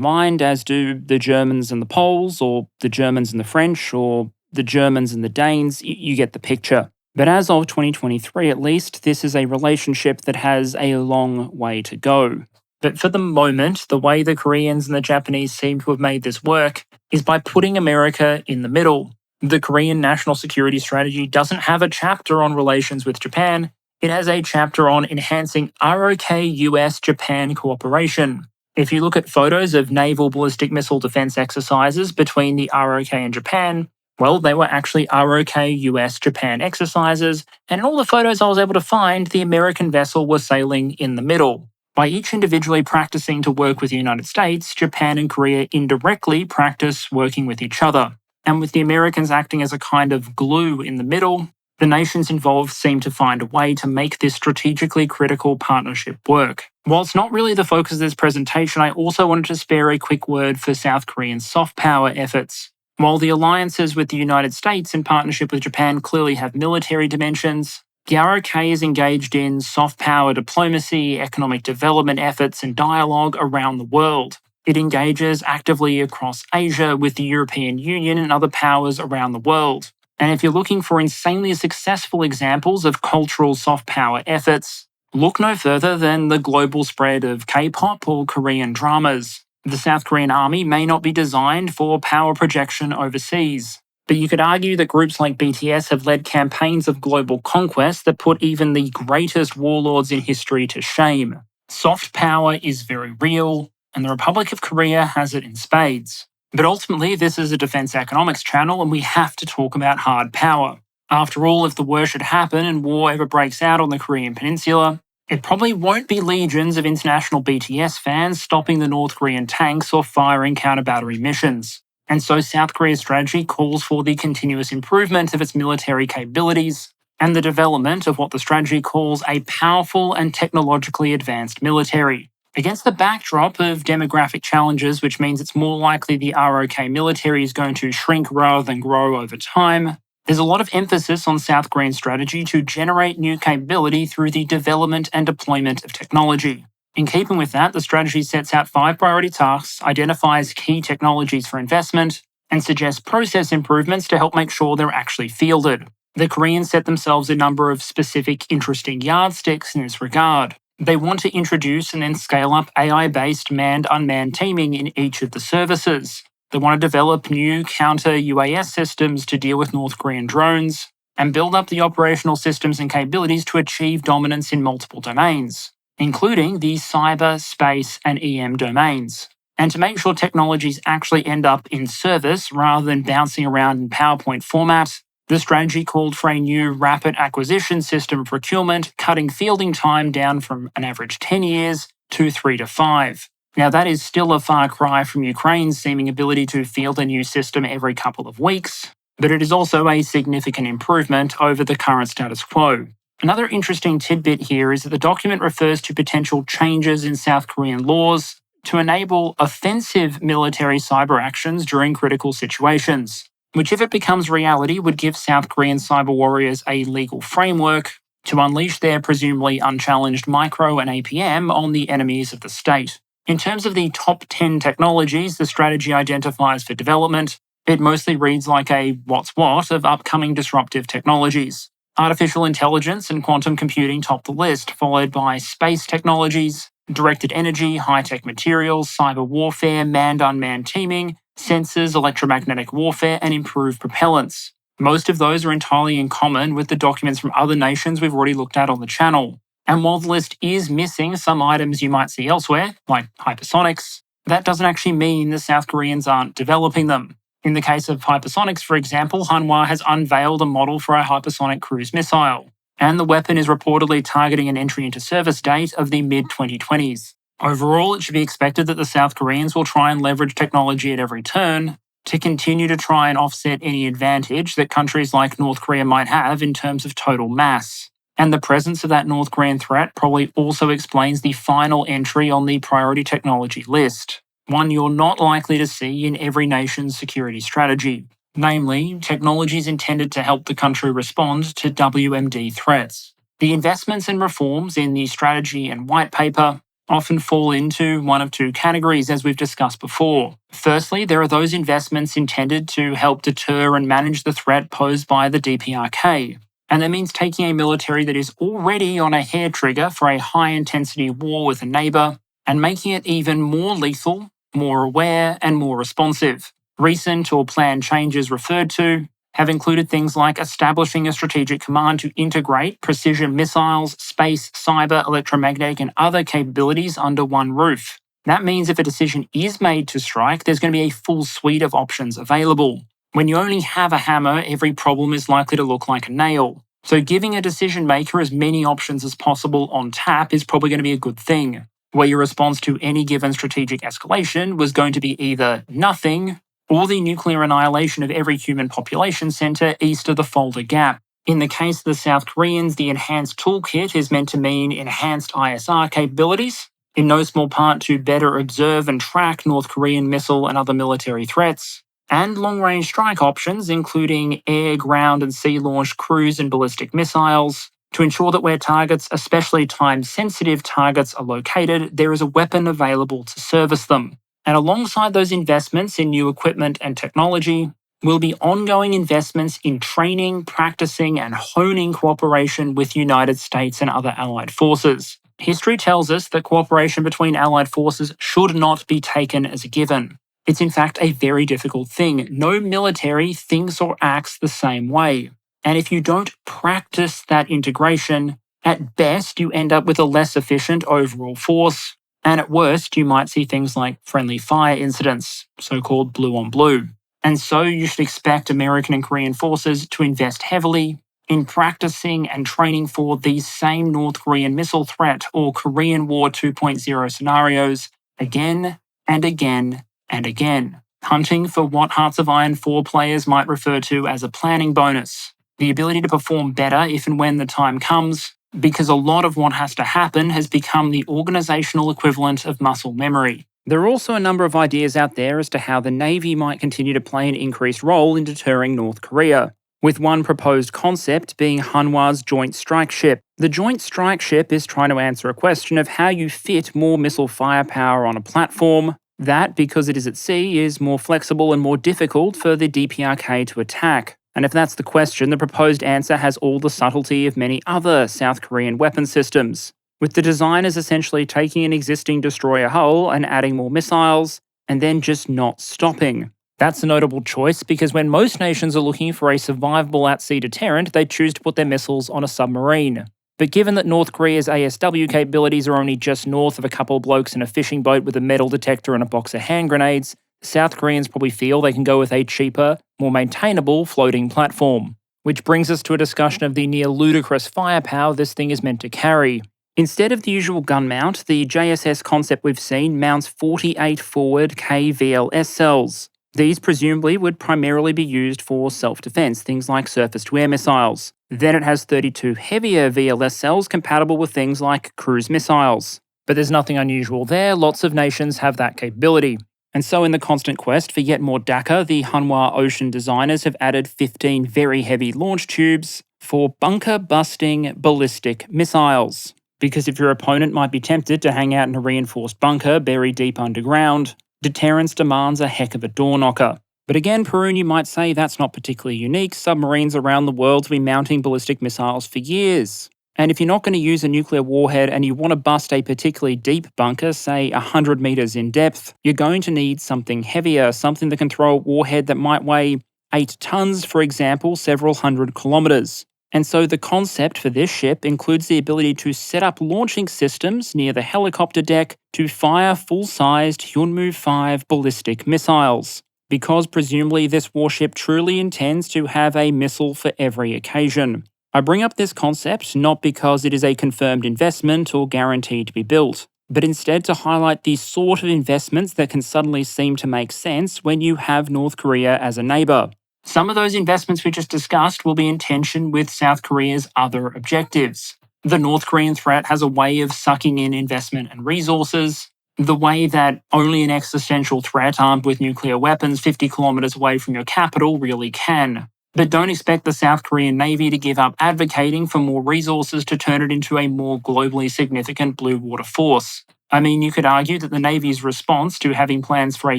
S1: mind, as do the Germans and the Poles, or the Germans and the French, or the Germans and the Danes. You get the picture. But as of 2023 at least, this is a relationship that has a long way to go. But for the moment, the way the Koreans and the Japanese seem to have made this work is by putting America in the middle. The Korean national security strategy doesn't have a chapter on relations with Japan. It has a chapter on enhancing ROK-US-Japan cooperation. If you look at photos of naval ballistic missile defense exercises between the ROK and Japan, well, they were actually ROK-US-Japan exercises, and in all the photos I was able to find, the American vessel was sailing in the middle. By each individually practicing to work with the United States, Japan and Korea indirectly practice working with each other. And with the Americans acting as a kind of glue in the middle, the nations involved seem to find a way to make this strategically critical partnership work. Whilst not really the focus of this presentation, I also wanted to spare a quick word for South Korean soft power efforts. While the alliances with the United States in partnership with Japan clearly have military dimensions, the ROK is engaged in soft power diplomacy, economic development efforts, and dialogue around the world. It engages actively across Asia with the European Union and other powers around the world. And if you're looking for insanely successful examples of cultural soft power efforts, look no further than the global spread of K-pop or Korean dramas. The South Korean army may not be designed for power projection overseas, but you could argue that groups like BTS have led campaigns of global conquest that put even the greatest warlords in history to shame. Soft power is very real, and the Republic of Korea has it in spades. But ultimately, this is a defense economics channel, and we have to talk about hard power. After all, if the worst should happen and war ever breaks out on the Korean peninsula, it probably won't be legions of international BTS fans stopping the North Korean tanks or firing counter-battery missions. And so South Korea's strategy calls for the continuous improvement of its military capabilities and the development of what the strategy calls a powerful and technologically advanced military. Against the backdrop of demographic challenges, which means it's more likely the ROK military is going to shrink rather than grow over time, there's a lot of emphasis on South Korean strategy to generate new capability through the development and deployment of technology. In keeping with that, the strategy sets out 5 priority tasks, identifies key technologies for investment, and suggests process improvements to help make sure they're actually fielded. The Koreans set themselves a number of specific interesting yardsticks in this regard. They want to introduce and then scale up AI-based manned-unmanned teaming in each of the services. They want to develop new counter-UAS systems to deal with North Korean drones, and build up the operational systems and capabilities to achieve dominance in multiple domains, including the cyber, space, and EM domains. And to make sure technologies actually end up in service rather than bouncing around in PowerPoint format, the strategy called for a new rapid acquisition system procurement, cutting fielding time down from an average 10 years to 3 to 5. Now, that is still a far cry from Ukraine's seeming ability to field a new system every couple of weeks, but it is also a significant improvement over the current status quo. Another interesting tidbit here is that the document refers to potential changes in South Korean laws to enable offensive military cyber actions during critical situations, which, if it becomes reality, would give South Korean cyber warriors a legal framework to unleash their presumably unchallenged micro and APM on the enemies of the state. In terms of the top 10 technologies the strategy identifies for development, it mostly reads like a what's what of upcoming disruptive technologies. Artificial intelligence and quantum computing top the list, followed by space technologies, directed energy, high-tech materials, cyber warfare, manned-unmanned teaming, sensors, electromagnetic warfare, and improved propellants. Most of those are entirely in common with the documents from other nations we've already looked at on the channel. And while the list is missing some items you might see elsewhere, like hypersonics, that doesn't actually mean the South Koreans aren't developing them. In the case of hypersonics, for example, Hanwha has unveiled a model for a hypersonic cruise missile, and the weapon is reportedly targeting an entry into service date of the mid-2020s. Overall, it should be expected that the South Koreans will try and leverage technology at every turn to continue to try and offset any advantage that countries like North Korea might have in terms of total mass. And the presence of that North Korean threat probably also explains the final entry on the priority technology list, one you're not likely to see in every nation's security strategy, namely technologies intended to help the country respond to WMD threats. The investments and reforms in the strategy and white paper often fall into one of two categories, as we've discussed before. Firstly, there are those investments intended to help deter and manage the threat posed by the DPRK. And that means taking a military that is already on a hair trigger for a high-intensity war with a neighbour and making it even more lethal, more aware, and more responsive. Recent or planned changes referred to have included things like establishing a strategic command to integrate precision missiles, space, cyber, electromagnetic, and other capabilities under one roof. That means if a decision is made to strike, there's going to be a full suite of options available. When you only have a hammer, every problem is likely to look like a nail. So giving a decision maker as many options as possible on tap is probably going to be a good thing, where your response to any given strategic escalation was going to be either nothing or the nuclear annihilation of every human population center east of the Fulda Gap. In the case of the South Koreans, the enhanced toolkit is meant to mean enhanced ISR capabilities, in no small part to better observe and track North Korean missile and other military threats, and long-range strike options, including air, ground, and sea-launched cruise and ballistic missiles, to ensure that where targets, especially time-sensitive targets, are located, there is a weapon available to service them. And alongside those investments in new equipment and technology, will be ongoing investments in training, practicing, and honing cooperation with United States and other allied forces. History tells us that cooperation between allied forces should not be taken as a given. It's in fact a very difficult thing. No military thinks or acts the same way. And if you don't practice that integration, at best you end up with a less efficient overall force, and at worst you might see things like friendly fire incidents, so-called blue on blue. And so you should expect American and Korean forces to invest heavily in practicing and training for these same North Korean missile threat or Korean War 2.0 scenarios again and again and again, hunting for what Hearts of Iron 4 players might refer to as a planning bonus, the ability to perform better if and when the time comes, because a lot of what has to happen has become the organizational equivalent of muscle memory. There are also a number of ideas out there as to how the Navy might continue to play an increased role in deterring North Korea, with one proposed concept being Hanwha's Joint Strike Ship. The Joint Strike Ship is trying to answer a question of how you fit more missile firepower on a platform that, because it is at sea, is more flexible and more difficult for the DPRK to attack. And if that's the question, the proposed answer has all the subtlety of many other South Korean weapon systems, with the designers essentially taking an existing destroyer hull and adding more missiles, and then just not stopping. That's a notable choice because when most nations are looking for a survivable at-sea deterrent, they choose to put their missiles on a submarine. But given that North Korea's ASW capabilities are only just north of a couple of blokes in a fishing boat with a metal detector and a box of hand grenades, South Koreans probably feel they can go with a cheaper, more maintainable floating platform. Which brings us to a discussion of the near ludicrous firepower this thing is meant to carry. Instead of the usual gun mount, the JSS concept we've seen mounts 48 forward KVLS cells. These presumably would primarily be used for self-defense, things like surface-to-air missiles. Then it has 32 heavier VLS cells compatible with things like cruise missiles. But there's nothing unusual there, lots of nations have that capability. And so in the constant quest for yet more DACA, the Hanwha Ocean designers have added 15 very heavy launch tubes for bunker-busting ballistic missiles. Because if your opponent might be tempted to hang out in a reinforced bunker buried deep underground, deterrence demands a heck of a door knocker. But again, Perun, you might say that's not particularly unique. Submarines around the world have been mounting ballistic missiles for years. And if you're not going to use a nuclear warhead and you want to bust a particularly deep bunker, say 100 meters in depth, you're going to need something heavier, something that can throw a warhead that might weigh 8 tons, for example, several hundred kilometers. And so the concept for this ship includes the ability to set up launching systems near the helicopter deck to fire full-sized Hyunmoo-5 ballistic missiles, because presumably this warship truly intends to have a missile for every occasion. I bring up this concept not because it is a confirmed investment or guaranteed to be built, but instead to highlight the sort of investments that can suddenly seem to make sense when you have North Korea as a neighbour. Some of those investments we just discussed will be in tension with South Korea's other objectives. The North Korean threat has a way of sucking in investment and resources, the way that only an existential threat armed with nuclear weapons 50 kilometers away from your capital really can. But don't expect the South Korean Navy to give up advocating for more resources to turn it into a more globally significant blue water force. I mean, you could argue that the Navy's response to having plans for a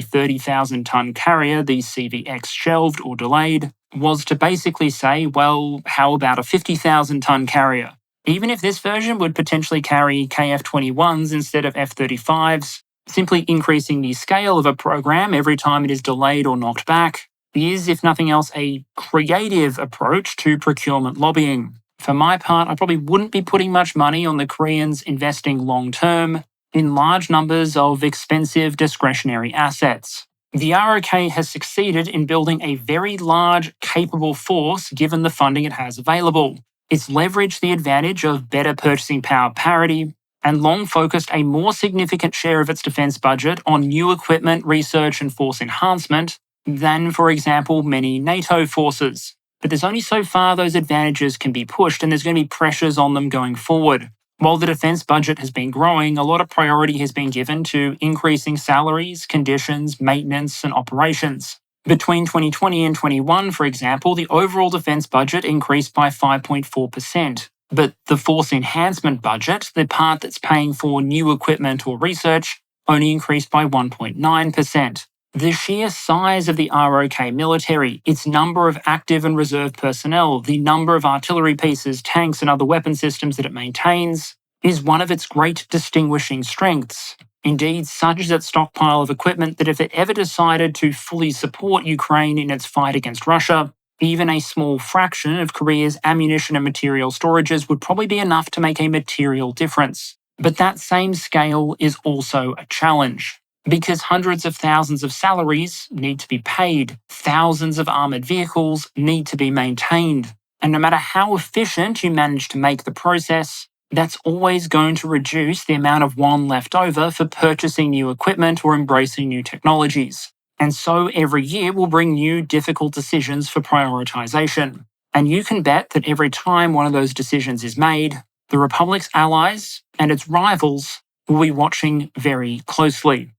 S1: 30,000-ton carrier, the CVX, shelved or delayed, was to basically say, well, how about a 50,000-ton carrier? Even if this version would potentially carry KF-21s instead of F-35s, simply increasing the scale of a program every time it is delayed or knocked back is, if nothing else, a creative approach to procurement lobbying. For my part, I probably wouldn't be putting much money on the Koreans investing long-term in large numbers of expensive discretionary assets. The ROK has succeeded in building a very large, capable force given the funding it has available. It's leveraged the advantage of better purchasing power parity and long focused a more significant share of its defense budget on new equipment, research, and force enhancement than, for example, many NATO forces. But there's only so far those advantages can be pushed, and there's going to be pressures on them going forward. While the defense budget has been growing, a lot of priority has been given to increasing salaries, conditions, maintenance, and operations. Between 2020 and 21, for example, the overall defense budget increased by 5.4%. But the force enhancement budget, the part that's paying for new equipment or research, only increased by 1.9%. The sheer size of the ROK military, its number of active and reserve personnel, the number of artillery pieces, tanks, and other weapon systems that it maintains, is one of its great distinguishing strengths. Indeed, such is its stockpile of equipment that if it ever decided to fully support Ukraine in its fight against Russia, even a small fraction of Korea's ammunition and material storages would probably be enough to make a material difference. But that same scale is also a challenge, because hundreds of thousands of salaries need to be paid, thousands of armoured vehicles need to be maintained, and no matter how efficient you manage to make the process, that's always going to reduce the amount of won left over for purchasing new equipment or embracing new technologies. And so every year will bring new difficult decisions for prioritization. And you can bet that every time one of those decisions is made, the Republic's allies and its rivals will be watching very closely.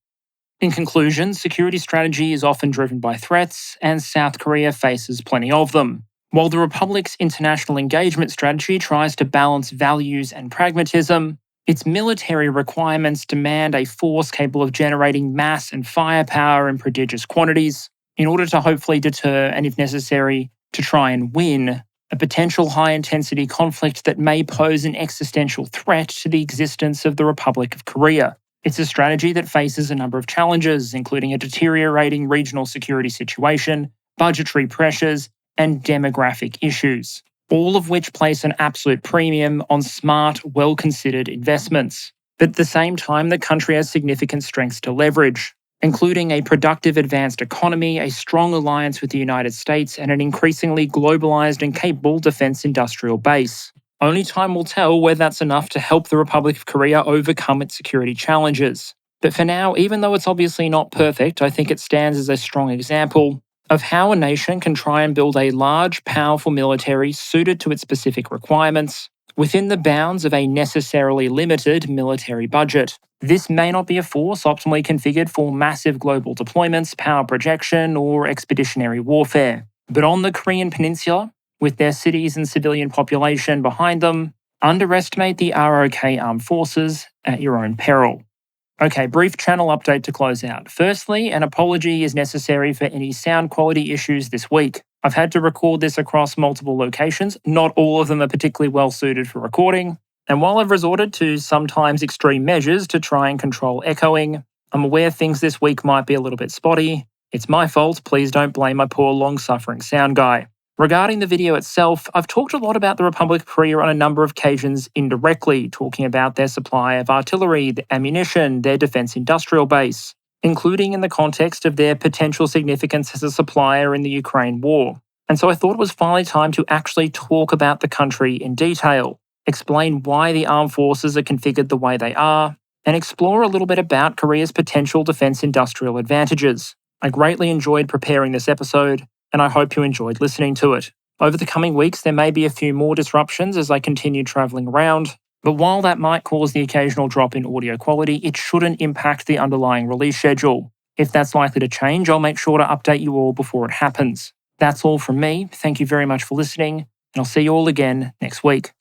S1: In conclusion, security strategy is often driven by threats, and South Korea faces plenty of them. While the Republic's international engagement strategy tries to balance values and pragmatism, its military requirements demand a force capable of generating mass and firepower in prodigious quantities in order to hopefully deter and, if necessary, to try and win a potential high-intensity conflict that may pose an existential threat to the existence of the Republic of Korea. It's a strategy that faces a number of challenges, including a deteriorating regional security situation, budgetary pressures, and demographic issues, all of which place an absolute premium on smart, well-considered investments. But at the same time, the country has significant strengths to leverage, including a productive advanced economy, a strong alliance with the United States, and an increasingly globalized and capable defense industrial base. Only time will tell whether that's enough to help the Republic of Korea overcome its security challenges. But for now, even though it's obviously not perfect, I think it stands as a strong example of how a nation can try and build a large, powerful military suited to its specific requirements within the bounds of a necessarily limited military budget. This may not be a force optimally configured for massive global deployments, power projection, or expeditionary warfare. But on the Korean Peninsula, with their cities and civilian population behind them, underestimate the ROK Armed Forces at your own peril. Okay, brief channel update to close out. Firstly, an apology is necessary for any sound quality issues this week. I've had to record this across multiple locations. Not all of them are particularly well suited for recording. And while I've resorted to sometimes extreme measures to try and control echoing, I'm aware things this week might be a little bit spotty. It's my fault, please don't blame my poor long-suffering sound guy. Regarding the video itself, I've talked a lot about the Republic of Korea on a number of occasions indirectly, talking about their supply of artillery, the ammunition, their defense industrial base, including in the context of their potential significance as a supplier in the Ukraine war. And so I thought it was finally time to actually talk about the country in detail, explain why the armed forces are configured the way they are, and explore a little bit about Korea's potential defense industrial advantages. I greatly enjoyed preparing this episode, and I hope you enjoyed listening to it. Over the coming weeks, there may be a few more disruptions as I continue traveling around, but while that might cause the occasional drop in audio quality, it shouldn't impact the underlying release schedule. If that's likely to change, I'll make sure to update you all before it happens. That's all from me. Thank you very much for listening, and I'll see you all again next week.